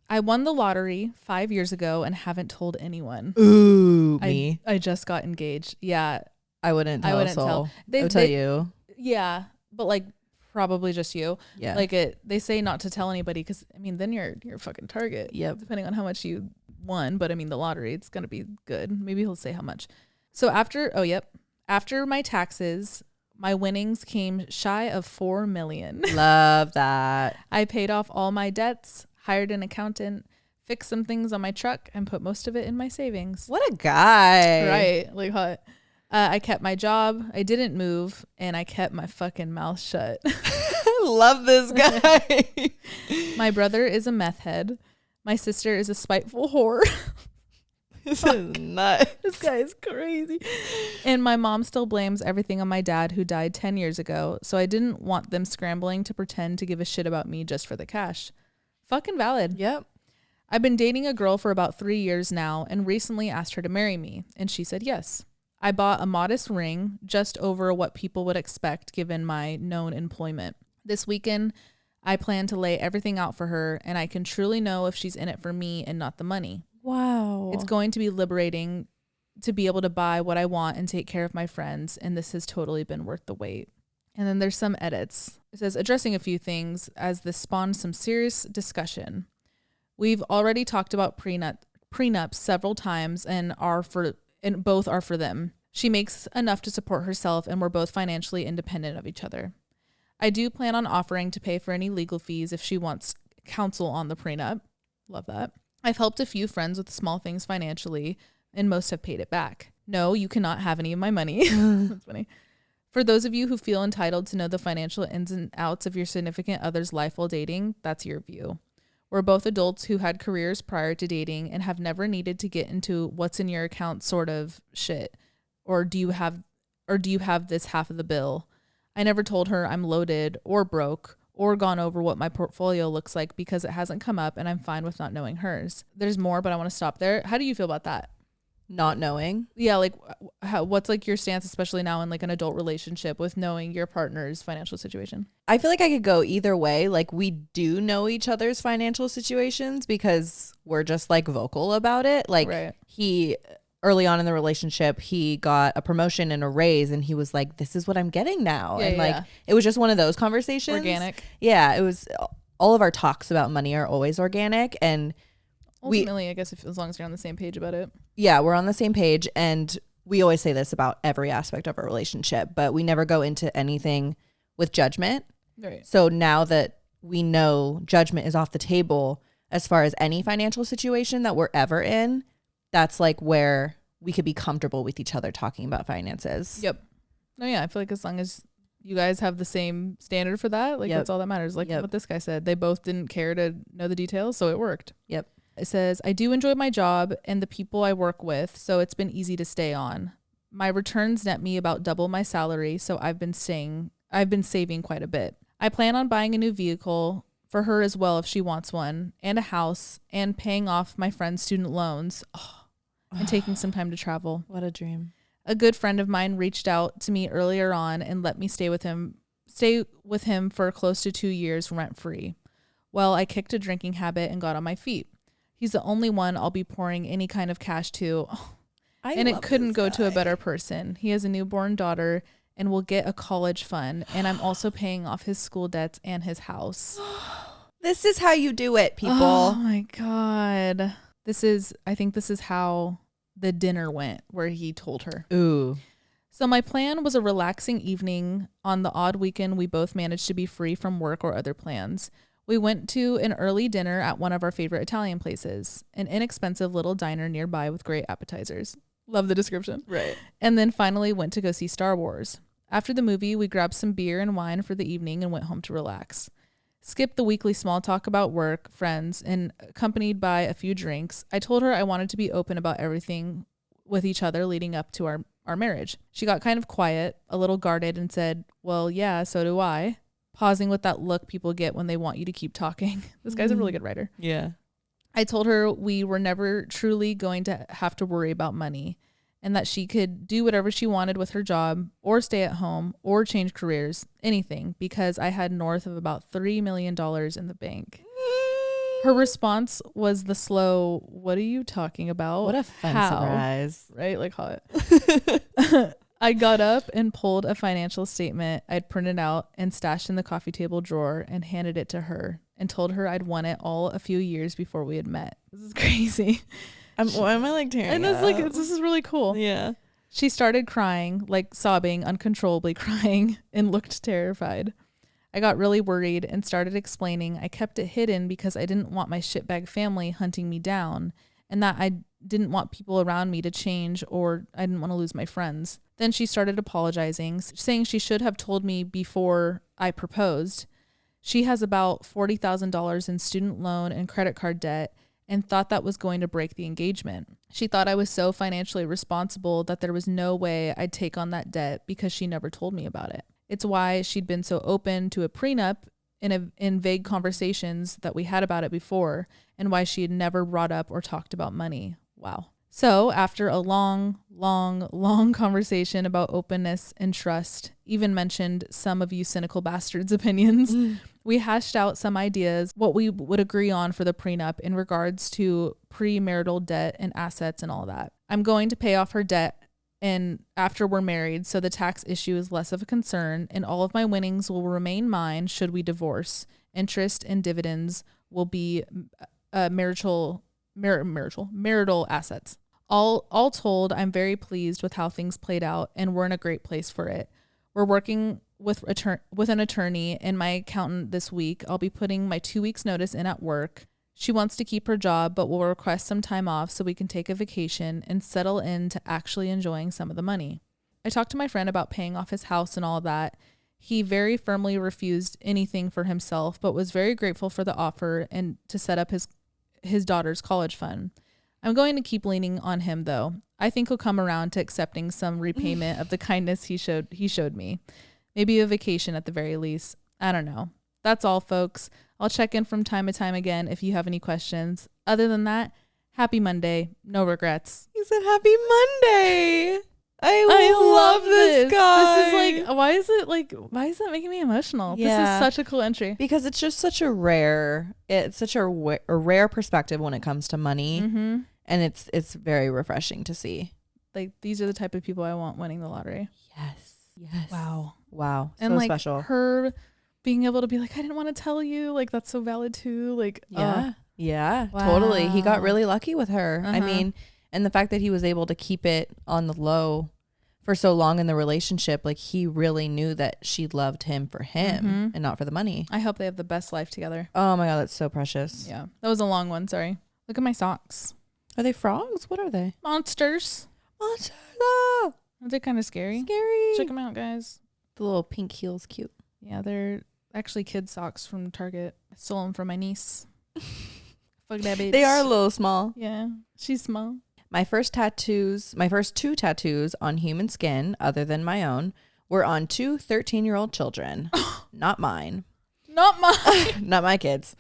I won the lottery 5 years ago and haven't told anyone. Ooh, me. I just got engaged. Yeah. I wouldn't tell. I wouldn't tell. I would tell you. Yeah. But like probably just you. Yeah. Like they say not to tell anybody because I mean then you're a fucking target. Yep. Depending on how much you won. But I mean the lottery, it's gonna be good. Maybe he'll say how much. So after my taxes, my winnings came shy of $4 million. Love that. I paid off all my debts, hired an accountant, fixed some things on my truck, and put most of it in my savings. What a guy. Right. Like hot. I kept my job. I didn't move. And I kept my fucking mouth shut. I love this guy. My brother is a meth head. My sister is a spiteful whore. This is nuts. This guy is crazy. And my mom still blames everything on my dad who died 10 years ago. So I didn't want them scrambling to pretend to give a shit about me just for the cash. Fucking valid. Yep. I've been dating a girl for about 3 years now and recently asked her to marry me. And she said yes. I bought a modest ring just over what people would expect given my known employment. This weekend, I plan to lay everything out for her and I can truly know if she's in it for me and not the money. Wow. It's going to be liberating to be able to buy what I want and take care of my friends, and this has totally been worth the wait. And then there's some edits. It says, addressing a few things as this spawned some serious discussion. We've already talked about prenups several times and both are for them. She makes enough to support herself and we're both financially independent of each other. I do plan on offering to pay for any legal fees if she wants counsel on the prenup. Love that. I've helped a few friends with small things financially, and most have paid it back. No, you cannot have any of my money. That's funny. For those of you who feel entitled to know the financial ins and outs of your significant other's life while dating, that's your view. We're both adults who had careers prior to dating and have never needed to get into what's in your account sort of shit. Or do you have this half of the bill? I never told her I'm loaded or broke or gone over what my portfolio looks like because it hasn't come up and I'm fine with not knowing hers. There's more, but I want to stop there. How do you feel about that? Not knowing? Yeah, like what's like your stance, especially now in like an adult relationship with knowing your partner's financial situation? I feel like I could go either way. Like we do know each other's financial situations because we're just like vocal about it. Like right. He early on in the relationship, he got a promotion and a raise and he was like, this is what I'm getting now. Yeah, and like, it was just one of those conversations. Organic. Yeah. It was all of our talks about money are always organic. And ultimately, I guess as long as you're on the same page about it. Yeah. We're on the same page. And we always say this about every aspect of our relationship, but we never go into anything with judgment. Right. So now that we know judgment is off the table as far as any financial situation that we're ever in, that's like where we could be comfortable with each other talking about finances. Yep. No, yeah. I feel like as long as you guys have the same standard for that, like that's all that matters. Like what this guy said, they both didn't care to know the details, so it worked. Yep. It says, I do enjoy my job and the people I work with, so it's been easy to stay on. My returns net me about double my salary, so I've been saving quite a bit. I plan on buying a new vehicle for her as well if she wants one, and a house, and paying off my friend's student loans, and taking some time to travel. What a dream. A good friend of mine reached out to me earlier on and let me stay with him for close to 2 years rent-free. Well, I kicked a drinking habit and got on my feet. He's the only one I'll be pouring any kind of cash to. And it couldn't go to a better person. He has a newborn daughter and will get a college fund. And I'm also paying off his school debts and his house. This is how you do it, people. Oh my God. I think this is how the dinner went where he told her. Ooh. So my plan was a relaxing evening on the odd weekend we both managed to be free from work or other plans. We went to an early dinner at one of our favorite Italian places, an inexpensive little diner nearby with great appetizers. Love the description. Right. And then finally went to go see Star Wars. After the movie, we grabbed some beer and wine for the evening and went home to relax. Skipped the weekly small talk about work, friends, and accompanied by a few drinks, I told her I wanted to be open about everything with each other leading up to our marriage. She got kind of quiet, a little guarded, and said, well, yeah, so do I. Pausing with that look people get when they want you to keep talking. This guy's a really good writer. Yeah. I told her we were never truly going to have to worry about money. and that she could do whatever she wanted with her job or stay at home or change careers, anything, because I had north of about $3 million in the bank. Her response was the slow, "What are you talking about? What a fun surprise." Right? Like hot. I got up and pulled a financial statement I'd printed out and stashed in the coffee table drawer and handed it to her and told her I'd won it all a few years before we had met. This is crazy. Why am I like tearing And it's like, this is really cool. Yeah. She started crying, like sobbing, uncontrollably crying, and looked terrified. I got really worried and started explaining I kept it hidden because I didn't want my shitbag family hunting me down and that I didn't want people around me to change or I didn't want to lose my friends. Then she started apologizing, saying she should have told me before I proposed. She has about $40,000 in student loan and credit card debt and thought that was going to break the engagement. She thought I was so financially responsible that there was no way I'd take on that debt because she never told me about it. It's why she'd been so open to a prenup in vague conversations that we had about it before, and why she had never brought up or talked about money. Wow. So after a long conversation about openness and trust, even mentioned some of you cynical bastards' opinions, we hashed out some ideas, what we would agree on for the prenup in regards to premarital debt and assets and all that. I'm going to pay off her debt and after we're married, so the tax issue is less of a concern, and all of my winnings will remain mine should we divorce. Interest and dividends will be marital assets. All told, I'm very pleased with how things played out, and we're in a great place for it. We're working with an attorney and my accountant this week. I'll be putting my 2 weeks notice in at work. She wants to keep her job, but will request some time off so we can take a vacation and settle into actually enjoying some of the money. I talked to my friend about paying off his house and all that. He very firmly refused anything for himself, but was very grateful for the offer and to set up his daughter's college fund. I'm going to keep leaning on him though. I think he'll come around to accepting some repayment of the kindness he showed me. Maybe a vacation at the very least. I don't know. That's all, folks. I'll check in from time to time again if you have any questions. Other than that, happy Monday. No regrets. He said happy Monday. I love this guy. This is why is that making me emotional? Yeah. This is such a cool entry. Because it's just such a rare perspective when it comes to money. Mm-hmm. And it's very refreshing to see. Like, these are the type of people I want winning the lottery. Yes. Wow. And so special. Her being able to be like, I didn't want to tell you. Like, that's so valid too. Like, yeah, wow. Totally. He got really lucky with her. I Uh-huh. mean, and the fact that he was able to keep it on the low for so long in the relationship, like he really knew that she loved him for him and not for the money. I hope they have the best life together. Oh my God, that's so precious. Yeah. That was a long one. Sorry. Look at my socks. Are they frogs? What are they? Monsters. Monsters. Oh, Are they kind of scary? scary. Check them out, guys. The little pink heels, cute. Yeah, they're actually kid socks from Target. I stole them from my niece. Fuck that bitch. They are a little small. Yeah, she's small. My first two tattoos on human skin, other than my own, were on two 13-year-old children. Not mine. Not mine. Not my kids.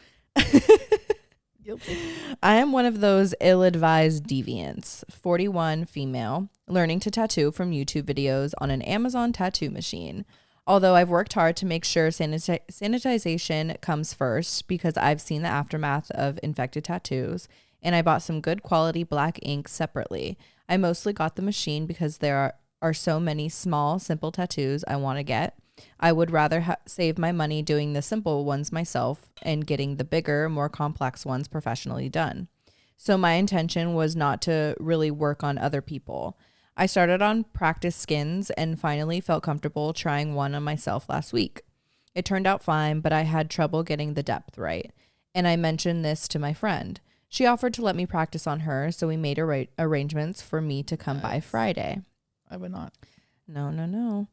Guilty. I am one of those ill-advised deviants, 41 female, learning to tattoo from YouTube videos on an Amazon tattoo machine. Although I've worked hard to make sure sanitization comes first because I've seen the aftermath of infected tattoos, and I bought some good quality black ink separately. I mostly got the machine because there are so many small, simple tattoos I want to get. I would rather save my money doing the simple ones myself and getting the bigger, more complex ones professionally done. So my intention was not to really work on other people. I started on practice skins and finally felt comfortable trying one on myself last week. It turned out fine, but I had trouble getting the depth right. And I mentioned this to my friend. She offered to let me practice on her, so we made arrangements for me to come by Friday. I would not. No.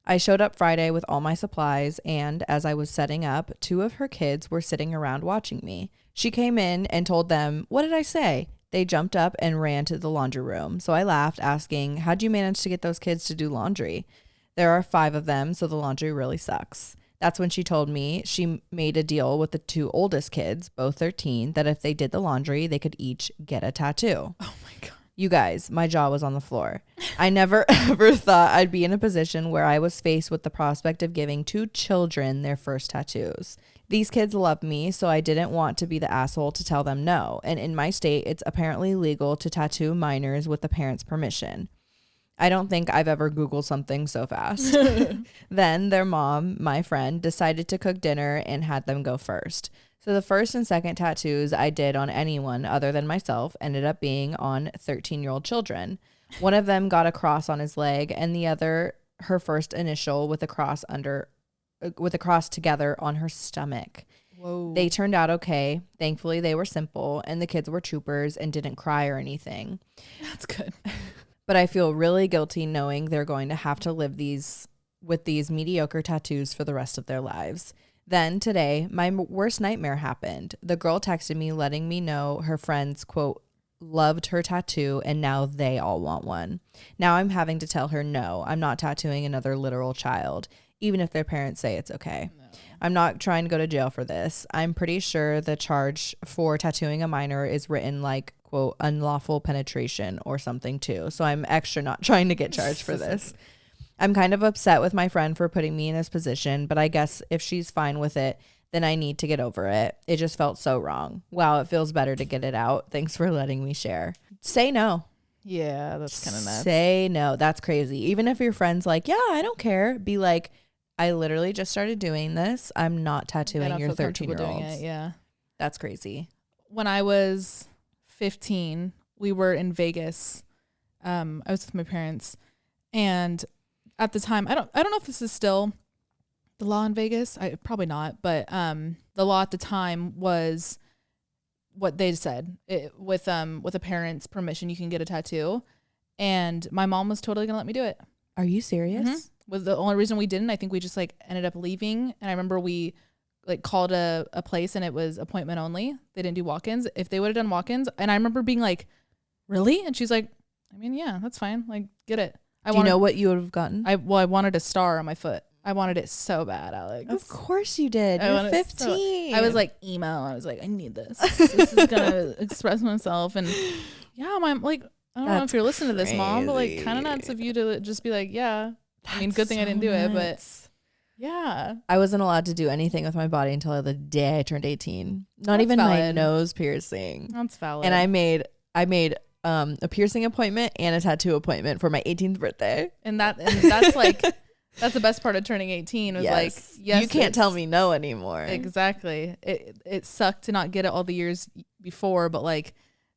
I showed up Friday with all my supplies, and as I was setting up, two of her kids were sitting around watching me. She came in and told them, "What did I say?" They jumped up and ran to the laundry room. So I laughed, asking, "How'd you manage to get those kids to do laundry?" There are 5 of them, so the laundry really sucks. That's when she told me she made a deal with the 2 oldest kids, both 13, that if they did the laundry, they could each get a tattoo. Oh my God. You guys, my jaw was on the floor. I never ever thought I'd be in a position where I was faced with the prospect of giving 2 children their first tattoos. These kids love me, so I didn't want to be the asshole to tell them no. And in my state, it's apparently legal to tattoo minors with the parents' permission. I don't think I've ever Googled something so fast. Then their mom, my friend, decided to cook dinner and had them go first. So the first and second tattoos I did on anyone other than myself ended up being on 13-year-old children. One of them got a cross on his leg, and the other her first initial with a cross together on her stomach. Whoa. They turned out okay. Thankfully, they were simple, and the kids were troopers and didn't cry or anything. That's good. But I feel really guilty knowing they're going to have to live with these mediocre tattoos for the rest of their lives. Then today, my worst nightmare happened. The girl texted me letting me know her friends, quote, loved her tattoo and now they all want one. Now I'm having to tell her no, I'm not tattooing another literal child, even if their parents say it's okay. No. I'm not trying to go to jail for this. I'm pretty sure the charge for tattooing a minor is written like, quote, unlawful penetration or something too. So I'm extra not trying to get charged for this. I'm kind of upset with my friend for putting me in this position, but I guess if she's fine with it, then I need to get over it. It just felt so wrong. Wow, it feels better to get it out. Thanks for letting me share. Say no. Yeah, that's kind of nuts. Say no. That's crazy. Even if your friend's like, yeah, I don't care. Be like, I literally just started doing this. I'm not tattooing your 13-year-olds. Yeah. That's crazy. When I was 15, we were in Vegas. I was with my parents, and at the time, I don't know if this is still the law in Vegas. Probably not, but the law at the time was what they said. With a parent's permission, you can get a tattoo, and my mom was totally gonna let me do it. Are you serious? Mm-hmm. Was the only reason we didn't. I think we just like ended up leaving, and I remember we like called a place and it was appointment only. They didn't do walk-ins. If they would have done walk-ins, and I remember being like, really? And she's like, I mean, yeah, that's fine. Like, get it. Do you know what you would have gotten? I wanted a star on my foot. I wanted it so bad, Alex. Of course you did. You're 15. I was like emo. I was like, I need this. This is gonna express myself. And yeah, I'm like, I don't know if you're listening to this, Mom, but like, kind of nuts of you to just be like, yeah. I mean, good thing I didn't do it, but yeah. I wasn't allowed to do anything with my body until the day I turned 18. Not That's even valid. my nose piercing. That's valid. And I made a piercing appointment and a tattoo appointment for my 18th birthday. And that's like, that's the best part of turning 18 was like, yes, you can't tell me no anymore. Exactly. It sucked to not get it all the years before, but like,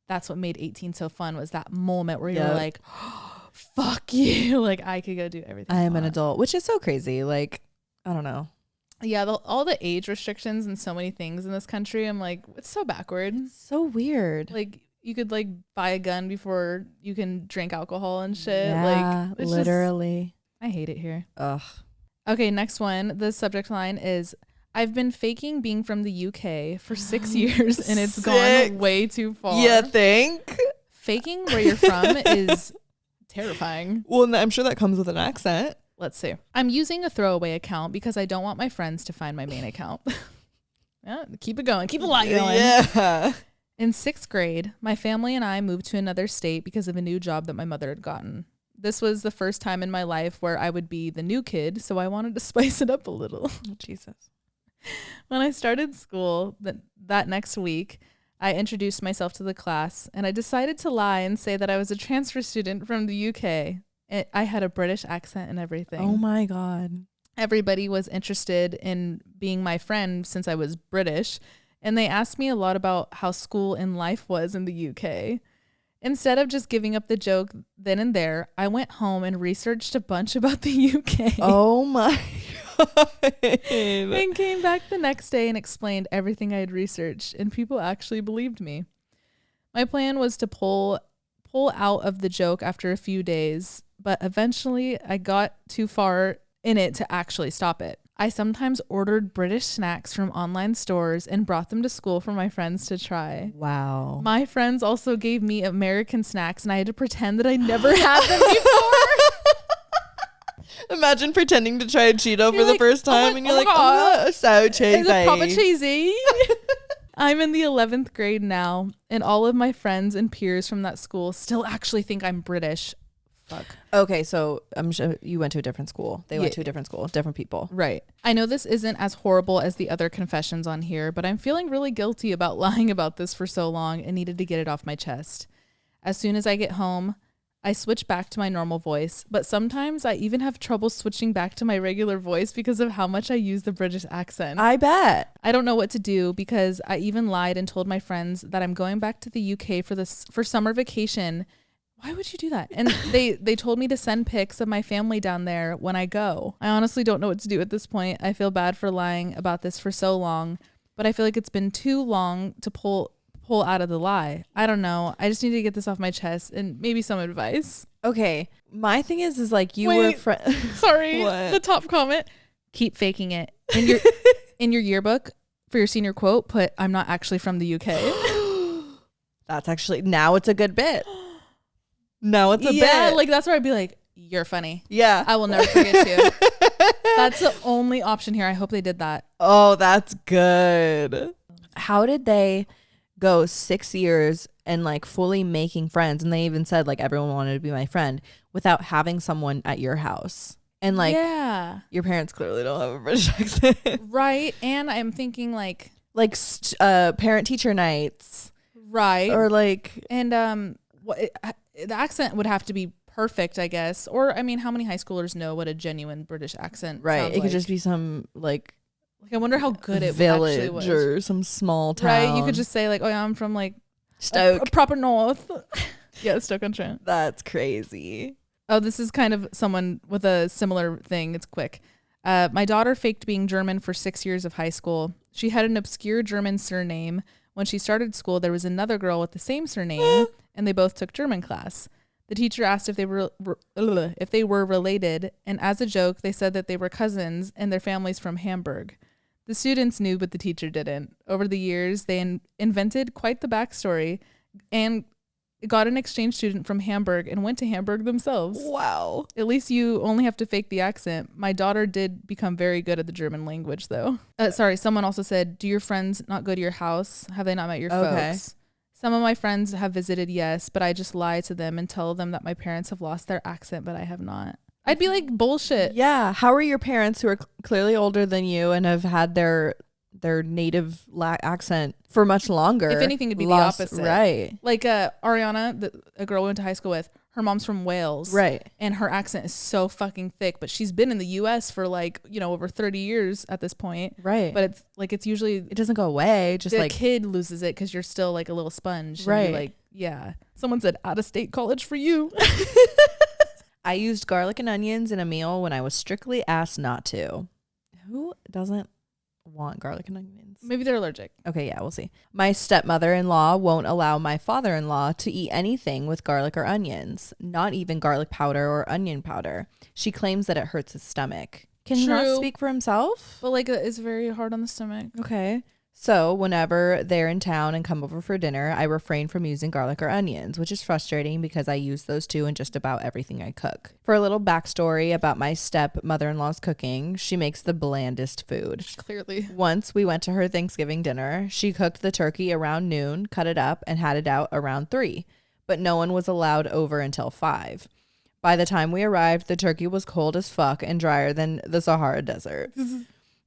that's what made 18 so fun was that moment where you're like, oh, fuck you. Like I could go do everything. I am an adult, which is so crazy. Like, I don't know. Yeah. All the age restrictions and so many things in this country. I'm like, it's so backward. So weird. Like, you could like buy a gun before you can drink alcohol and shit. Yeah, like literally. I hate it here. Ugh. Okay, next one. The subject line is, I've been faking being from the UK for 6 years and it's gone way too far. You think? Faking where you're from is terrifying. Well, I'm sure that comes with an accent. Let's see. I'm using a throwaway account because I don't want my friends to find my main account. Yeah, keep it going. Keep the line going. Yeah. In 6th grade, my family and I moved to another state because of a new job that my mother had gotten. This was the first time in my life where I would be the new kid, so I wanted to spice it up a little. Oh, Jesus. When I started school that next week, I introduced myself to the class, and I decided to lie and say that I was a transfer student from the UK. I had a British accent and everything. Oh, my God. Everybody was interested in being my friend since I was British, and they asked me a lot about how school and life was in the UK. Instead of just giving up the joke then and there, I went home and researched a bunch about the UK. Oh my God. And came back the next day and explained everything I had researched, and people actually believed me. My plan was to pull out of the joke after a few days, but eventually I got too far in it to actually stop it. I sometimes ordered British snacks from online stores and brought them to school for my friends to try. Wow. My friends also gave me American snacks, and I had to pretend that I never had them before. Imagine pretending to try a Cheeto for the first time, and you're like, oh, so cheesy. Is it proper cheesy? I'm in the 11th grade now, and all of my friends and peers from that school still actually think I'm British. Fuck. Okay, so I'm sure you went to a different school. They went to a different school, different people. Right. I know this isn't as horrible as the other confessions on here, but I'm feeling really guilty about lying about this for so long and needed to get it off my chest. As soon as I get home, I switch back to my normal voice, but sometimes I even have trouble switching back to my regular voice because of how much I use the British accent. I bet. I don't know what to do because I even lied and told my friends that I'm going back to the UK for summer vacation. Why would you do that? And they told me to send pics of my family down there when I go. I honestly don't know what to do at this point. I feel bad for lying about this for so long, but I feel like it's been too long to pull out of the lie. I don't know. I just need to get this off my chest and maybe some advice. Okay. My thing is like you were sorry. The top comment. Keep faking it. In your yearbook for your senior quote, put I'm not actually from the UK. That's actually now it's a good bit. No, it's a bit. Yeah, like that's where I'd be like, you're funny. Yeah. I will never forget you. That's the only option here. I hope they did that. Oh, that's good. How did they go 6 years and like fully making friends? And they even said like everyone wanted to be my friend without having someone at your house. And like, yeah, your parents clearly don't have a British accent. Right. And I'm thinking like parent teacher nights. Right. Or like, and the accent would have to be perfect, I guess. Or, I mean, how many high schoolers know what a genuine British accent right. It could just be some like I wonder how good it village actually was. Or some small town. Right. You could just say like, oh yeah, I'm from like Stoke. a proper north. Yeah, Stoke-on-Trent. That's crazy. Oh, this is kind of someone with a similar thing. It's quick. My daughter faked being German for 6 years of high school. She had an obscure German surname. When she started school, there was another girl with the same surname, and they both took German class. The teacher asked if they were related, and as a joke, they said that they were cousins and their families from Hamburg. The students knew, but the teacher didn't. Over the years, they invented quite the backstory and got an exchange student from Hamburg and went to Hamburg themselves. Wow. At least you only have to fake the accent. My daughter did become very good at the German language, though. Sorry, someone also said, do your friends not go to your house? Have they not met your folks? Some of my friends have visited, yes, but I just lie to them and tell them that my parents have lost their accent, but I have not. I'd be like, bullshit. Yeah. How are your parents who are clearly older than you and have had their native accent for much longer? If anything, it'd be the opposite. Right. Like Ariana, a girl we went to high school with, her mom's from Wales. Right. And her accent is so fucking thick, but she's been in the US for like, over 30 years at this point. Right. But it's usually, it doesn't go away. Just the like kid loses it because you're still like a little sponge. Right. Like, yeah. Someone said out of state college for you. I used garlic and onions in a meal when I was strictly asked not to. Who doesn't want garlic and onions? Maybe they're allergic. Okay, yeah, we'll see. My stepmother-in-law won't allow my father-in-law to eat anything with garlic or onions, not even garlic powder or onion powder. She claims that it hurts his stomach. Can he not speak for himself? But like it's very hard on the stomach. Okay. So whenever they're in town and come over for dinner, I refrain from using garlic or onions, which is frustrating because I use those two in just about everything I cook. For a little backstory about my stepmother-in-law's cooking, she makes the blandest food. Clearly. Once we went to her Thanksgiving dinner, she cooked the turkey around noon, cut it up, and had it out around 3. But no one was allowed over until 5. By the time we arrived, the turkey was cold as fuck and drier than the Sahara Desert.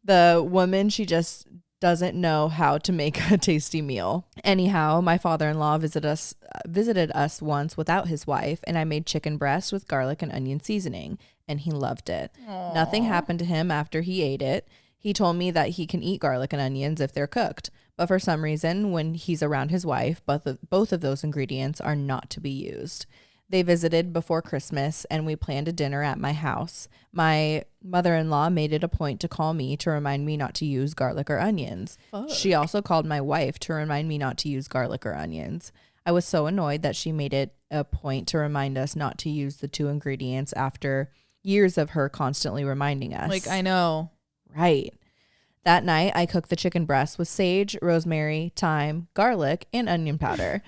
The woman, she just doesn't know how to make a tasty meal. Anyhow, my father-in-law visited us once without his wife, and I made chicken breast with garlic and onion seasoning, and he loved it. Aww. Nothing happened to him after he ate it. He told me that he can eat garlic and onions if they're cooked, but for some reason, when he's around his wife, both of those ingredients are not to be used. They visited before Christmas, and we planned a dinner at my house. My mother-in-law made it a point to call me to remind me not to use garlic or onions. Fuck. She also called my wife to remind me not to use garlic or onions. I was so annoyed that she made it a point to remind us not to use the 2 ingredients after years of her constantly reminding us. Like, I know. Right. That night, I cooked the chicken breast with sage, rosemary, thyme, garlic, and onion powder.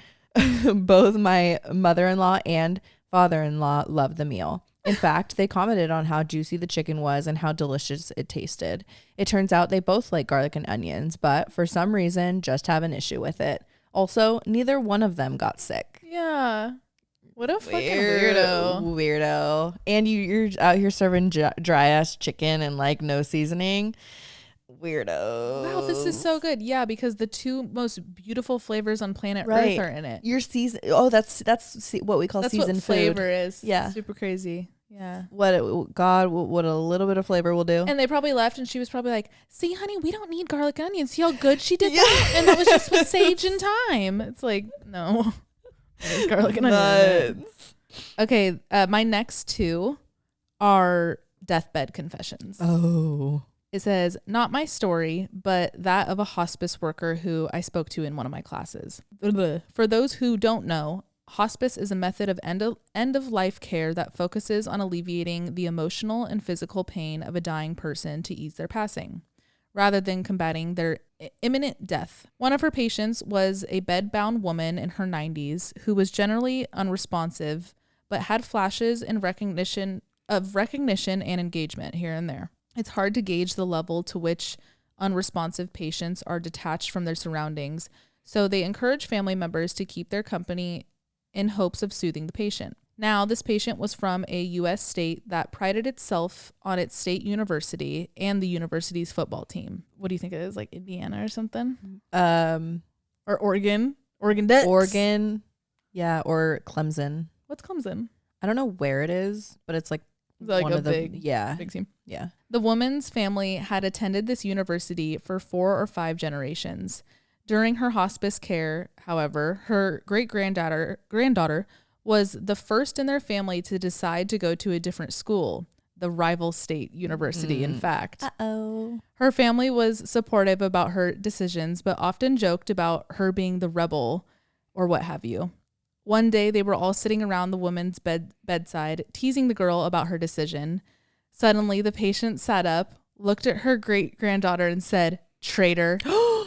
Both my mother-in-law and father-in-law loved the meal. In fact, they commented on how juicy the chicken was and how delicious it tasted. It turns out they both like garlic and onions, but for some reason just have an issue with it. Also, neither one of them got sick. Yeah. What a fucking weirdo. And you're out here serving dry ass chicken and like no seasoning. Weirdo. Wow, this is so good. Yeah, because the two most beautiful flavors on planet Earth are in it. Your season. Oh, that's what we call seasoned food. Flavor is. Yeah. Super crazy. Yeah. What a little bit of flavor will do. And they probably left and she was probably like, see, honey, we don't need garlic and onions. See how good she did that? And that was just with sage and thyme. It's like, no. There's garlic and onions. Okay, my next two are deathbed confessions. Oh. It says, not my story, but that of a hospice worker who I spoke to in one of my classes. For those who don't know, hospice is a method of end-of-life care that focuses on alleviating the emotional and physical pain of a dying person to ease their passing, rather than combating their imminent death. One of her patients was a bed-bound woman in her 90s who was generally unresponsive, but had flashes in recognition and engagement here and there. It's hard to gauge the level to which unresponsive patients are detached from their surroundings, so they encourage family members to keep their company in hopes of soothing the patient. Now, this patient was from a U.S. state that prided itself on its state university and the university's football team. What do you think it is? Like Indiana or something? Or Oregon? Oregon Ducks? Oregon. Yeah, or Clemson. What's Clemson? I don't know where it is, but it's like one of the big team. Yeah. The woman's family had attended this university for 4 or 5 generations. During her hospice care, however, her granddaughter was the first in their family to decide to go to a different school, the rival state university, in fact. Uh-oh. Her family was supportive about her decisions, but often joked about her being the rebel or what have you. One day, they were all sitting around the woman's bedside, teasing the girl about her decision. Suddenly, the patient sat up, looked at her great-granddaughter and said, "Traitor,"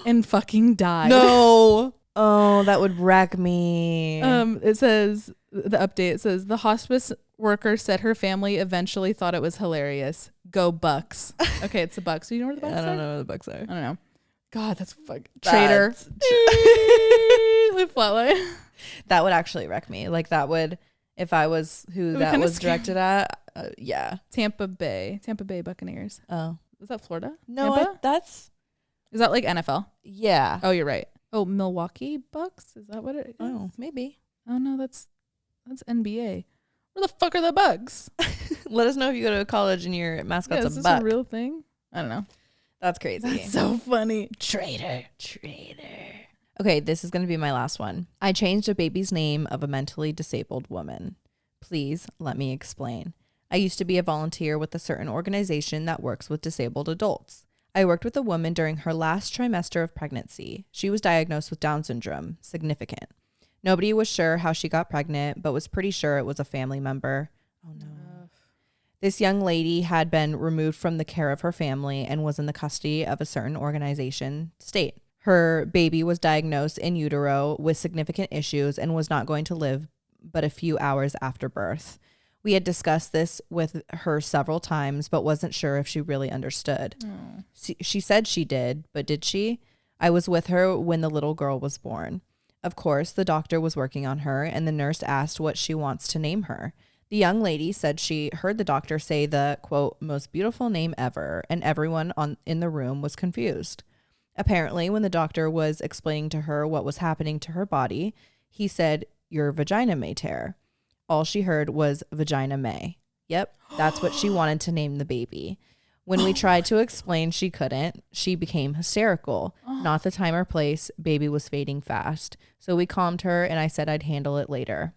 and fucking died. No. Oh, that would wreck me. It says, the update says, the hospice worker said her family eventually thought it was hilarious. Go Bucks. Okay, it's the Bucks. Do you know where the Bucks are? I don't know where the Bucks are. I don't know. God, that's traitor. With flatline. That would actually wreck me. Like that would, if I was who that was directed at. Yeah. Tampa Bay Buccaneers. Oh, is that Florida? No, is that like NFL? Yeah. Oh, you're right. Oh, Milwaukee Bucks? Is that what it is? Oh, maybe. Oh no, that's NBA. Where the fuck are the Bucks? Let us know if you go to college and your mascot's is a this buck. a real thing? I don't know. That's crazy. That's so funny. Traitor. Okay, this is going to be my last one. I changed a baby's name of a mentally disabled woman. Please let me explain. I used to be a volunteer with a certain organization that works with disabled adults. I worked with a woman during her last trimester of pregnancy. She was diagnosed with Down syndrome, significant. Nobody was sure how she got pregnant, but was pretty sure it was a family member. Oh no. This young lady had been removed from the care of her family and was in the custody of a certain organization state. Her baby was diagnosed in utero with significant issues and was not going to live but a few hours after birth. We had discussed this with her several times, but wasn't sure if she really understood. She said she did, but did she? I was with her when the little girl was born. Of course, the doctor was working on her, and the nurse asked what she wants to name her. The young lady said she heard the doctor say the, quote, most beautiful name ever, and everyone in the room was confused. Apparently, when the doctor was explaining to her what was happening to her body, he said, your vagina may tear. All she heard was vagina may. Yep, that's what she wanted to name the baby. When we tried to explain she couldn't, she became hysterical. Not the time or place, baby was fading fast. So we calmed her and I said I'd handle it later.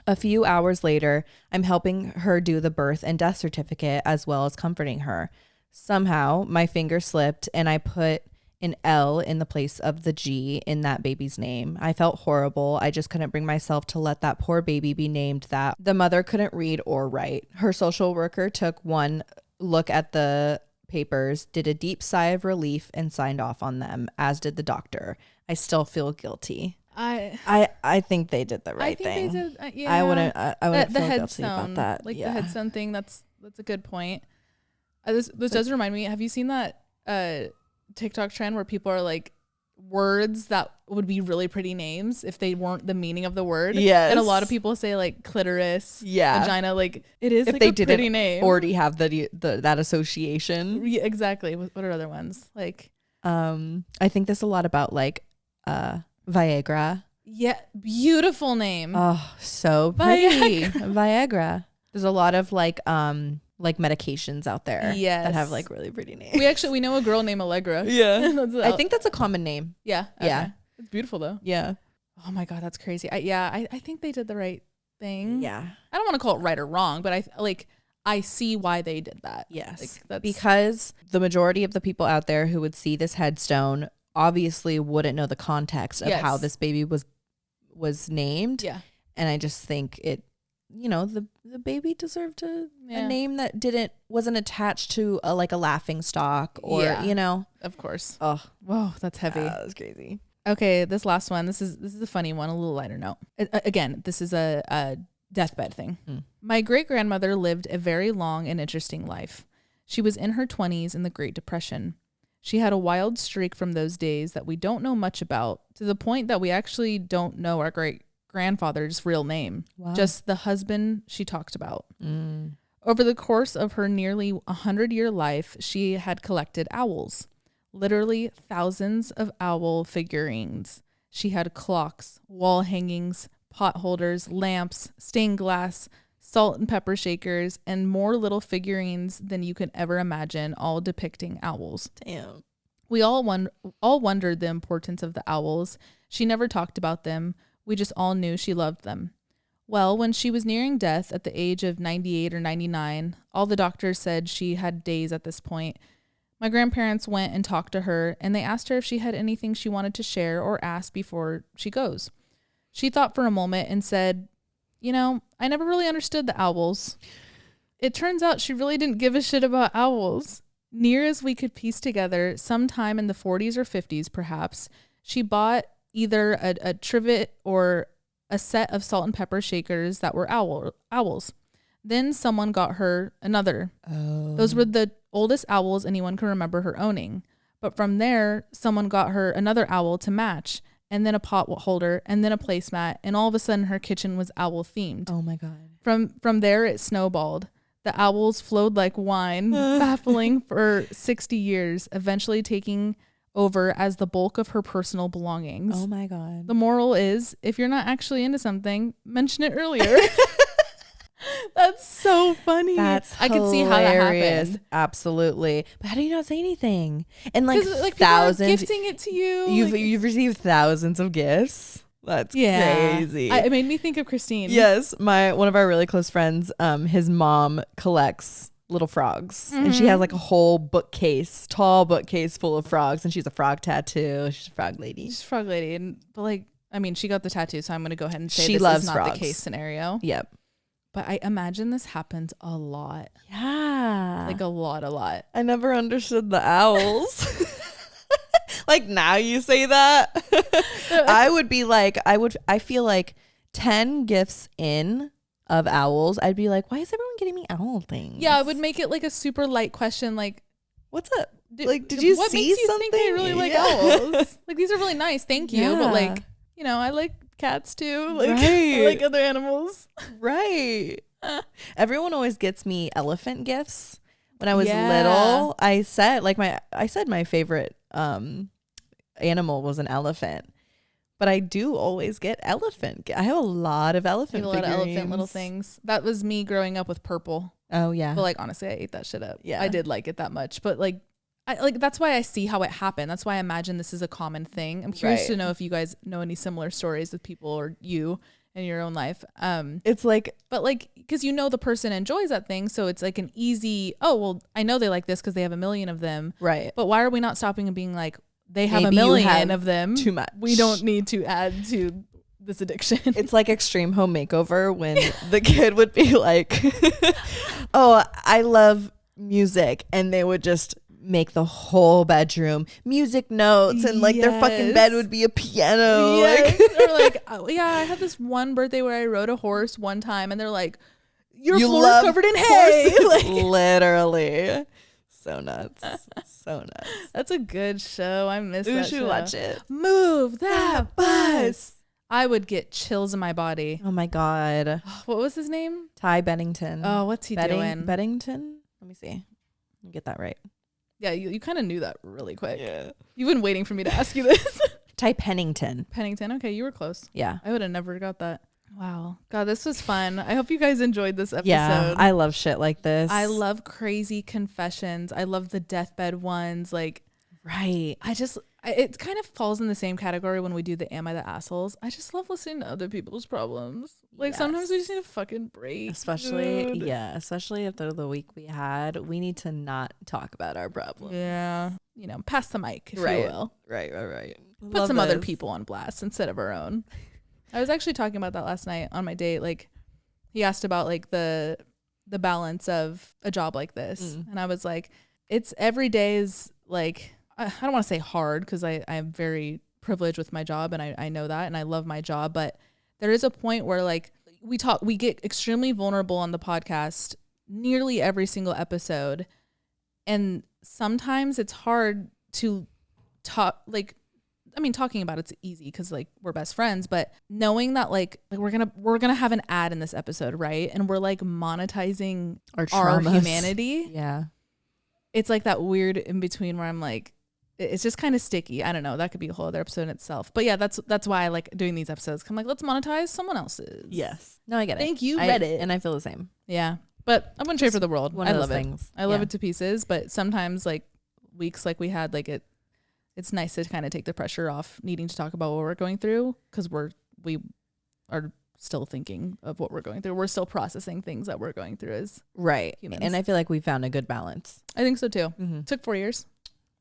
A few hours later, I'm helping her do the birth and death certificate as well as comforting her. Somehow, my finger slipped and I put an L in the place of the G in that baby's name. I felt horrible. I just couldn't bring myself to let that poor baby be named that. The mother couldn't read or write. Her social worker took one look at the papers, did a deep sigh of relief, and signed off on them, as did the doctor. I still feel guilty. I think they did the right thing. They did, yeah. I wouldn't the feel guilty about that. Like the headstone thing. That's a good point. This does remind me. Have you seen that TikTok trend where people are like words that would be really pretty names if they weren't the meaning of the word? Yes. And a lot of people say like clitoris, vagina. Like it is if like they a pretty didn't name. already have that association. Yeah, exactly. What are other ones like? I think there's a lot about like Viagra. Yeah, beautiful name. Oh, so pretty. Viagra. There's a lot of like medications out there that have like really pretty names. We know a girl named Allegra. Yeah. I think that's a common name. Yeah. Okay. Yeah. It's beautiful though. Yeah. Oh my God, that's crazy. I think they did the right thing. Yeah. I don't want to call it right or wrong, but I see why they did that. Yes. Like, that's because the majority of the people out there who would see this headstone obviously wouldn't know the context of how this baby was named. Yeah. And I just think the baby deserved a name that wasn't attached to a laughing stock or of course. Oh, whoa, that's heavy. That's crazy. Okay, this last one. This is a funny one, a little lighter note. Again, this is a deathbed thing. My great grandmother lived a very long and interesting life. She was in her 20s in the Great Depression. She had a wild streak from those days that we don't know much about, to the point that we actually don't know our great grandfather's real name. Wow. Just the husband she talked about. Over the course of her nearly 100-year life, she had collected owls, literally thousands of owl figurines. She had clocks, wall hangings, pot holders, lamps, stained glass, salt and pepper shakers, and more little figurines than you could ever imagine, all depicting owls. Damn. We all wondered the importance of the owls. She never talked about them. We just all knew she loved them. Well, when she was nearing death at the age of 98 or 99, all the doctors said she had days at this point. My grandparents went and talked to her, and they asked her if she had anything she wanted to share or ask before she goes. She thought for a moment and said, I never really understood the owls. It turns out she really didn't give a shit about owls. Near as we could piece together, sometime in the 40s or 50s perhaps, she bought either a trivet or a set of salt and pepper shakers that were owls. Then someone got her another. Oh. Those were the oldest owls anyone can remember her owning. But from there, someone got her another owl to match, and then a pot holder, and then a placemat, and all of a sudden her kitchen was owl themed. Oh my God. From there it snowballed. The owls flowed like wine, baffling for 60 years, eventually taking over as the bulk of her personal belongings. Oh my God. The moral is, if you're not actually into something, mention it earlier. That's so funny. I could see how that happened. Absolutely. But how do you not say anything? And like thousands, people are gifting it to you. You've received thousands of gifts. That's crazy. It made me think of Christine. Yes, one of our really close friends, his mom collects little frogs, and she has like a whole tall bookcase full of frogs, and she's a frog tattoo. She's a frog lady. But she got the tattoo, so I'm gonna go ahead and say she this loves is not frogs. The case scenario. Yep. But I imagine this happens a lot. Yeah. Like a lot. I never understood the owls. Like now you say that. I feel like 10 gifts in of owls, I'd be like, why is everyone getting me owl things? Yeah, I would make it like a super light question, like, what's up? Did you what see makes you something? Think I really like owls? Like, these are really nice, thank you. But like, I like cats too. Like, right. I like other animals. Right. Everyone always gets me elephant gifts. When I was little, I said my favorite animal was an elephant. But I do always get elephant. I have a lot of elephant figurines. A lot of elephant little things. That was me growing up with purple. Oh yeah. But like honestly, I ate that shit up. Yeah. I did like it that much. But that's why I see how it happened. That's why I imagine this is a common thing. I'm curious to know if you guys know any similar stories with people or you in your own life. It's like, but like, because the person enjoys that thing, so it's like an easy, oh well, I know they like this because they have a million of them. Right. But why are we not stopping and being like, they have maybe a million of them. Too much. We don't need to add to this addiction. It's like Extreme Home Makeover when the kid would be like, oh, I love music. And they would just make the whole bedroom music notes and like their fucking bed would be a piano. Yes. Or like, oh, yeah, I had this one birthday where I rode a horse one time and they're like, your floor is covered in hay. Like, literally. So nuts. So nuts. That's a good show. I miss that You should show. watch it. Move that bus. I would get chills in my body. Oh my God. What was his name? Ty Bennington. Oh, what's he doing? Bennington? Let me see. Let me get that right. Yeah, you kind of knew that really quick. Yeah. You've been waiting for me to ask you this. Ty Pennington. Pennington. Okay, you were close. Yeah. I would have never got that. Wow. God, this was fun. I hope you guys enjoyed this episode. Yeah, I love shit like this. I love crazy confessions. I love the deathbed ones. Like, right. It kind of falls in the same category when we do the Am I the Assholes? I just love listening to other people's problems. Like, sometimes we just need a fucking break. Especially if they're the week we had. We need to not talk about our problems. Yeah. You know, pass the mic, if you will. Right. Put Love some this. other people on blast instead of our own. I was actually talking about that last night on my date. Like, he asked about like the balance of a job like this. And I was like, it's every day is like, I don't want to say hard because I am very privileged with my job and I know that and I love my job. But there is a point where like we get extremely vulnerable on the podcast nearly every single episode. And sometimes it's hard to talk, like, I mean, talking about it's easy because like we're best friends, but knowing that like we're gonna have an ad in this episode, right? And we're like monetizing our humanity. Yeah. It's like that weird in between where I'm like, it's just kind of sticky. I don't know. That could be a whole other episode in itself. But yeah, that's why I like doing these episodes. I'm like, let's monetize someone else's. Yes. No, I get it. Thank you, Reddit. And I feel the same. Yeah. But I wouldn't trade for the world. I love it. I love it to pieces. But sometimes like weeks like we had, like it's nice to kind of take the pressure off needing to talk about what we're going through because we are still thinking of what we're going through. We're still processing things that we're going through as humans. And I feel like we found a good balance. I think so too. Took 4 years.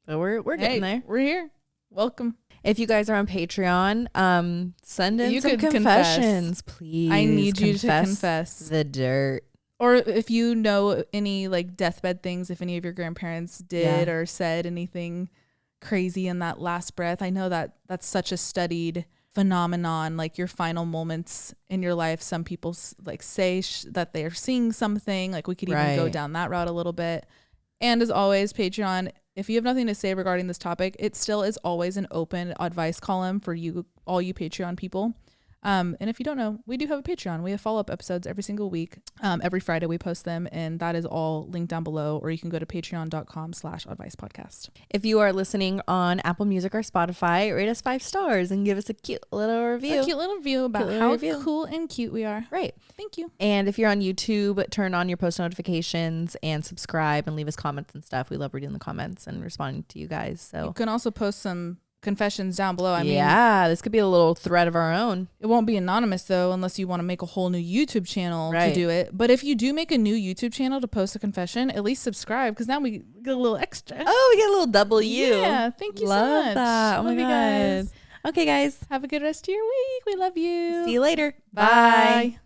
But we're getting there. We're here. Welcome. If you guys are on Patreon, send in some confessions, please. I need you to confess the dirt. Or if you know any like deathbed things, if any of your grandparents did or said anything crazy in that last breath. I know that that's such a studied phenomenon, like your final moments in your life. Some people like say that they're seeing something. Like we could even go down that route a little bit. And as always, Patreon, if you have nothing to say regarding this topic, it still is always an open advice column for you, all you Patreon people. And if you don't know, we do have a Patreon. We have follow-up episodes every single week. Every Friday we post them, and that is all linked down below, or you can go to patreon.com/advicepodcast. If you are listening on Apple Music or Spotify, rate us 5 stars and give us a cute little review. A cute little review about how cool and cute we are. Right. Thank you. And if you're on YouTube, turn on your post notifications and subscribe and leave us comments and stuff. We love reading the comments and responding to you guys. So you can also post some confessions down below. I mean, this could be a little thread of our own. It won't be anonymous though, unless you want to make a whole new YouTube channel to do it. But if you do make a new YouTube channel to post a confession, at least subscribe, because now we get a little extra. Oh, we get a little W. Yeah, thank you so much. Love that. Oh my God. Guys. Okay, guys. Have a good rest of your week. We love you. See you later. Bye.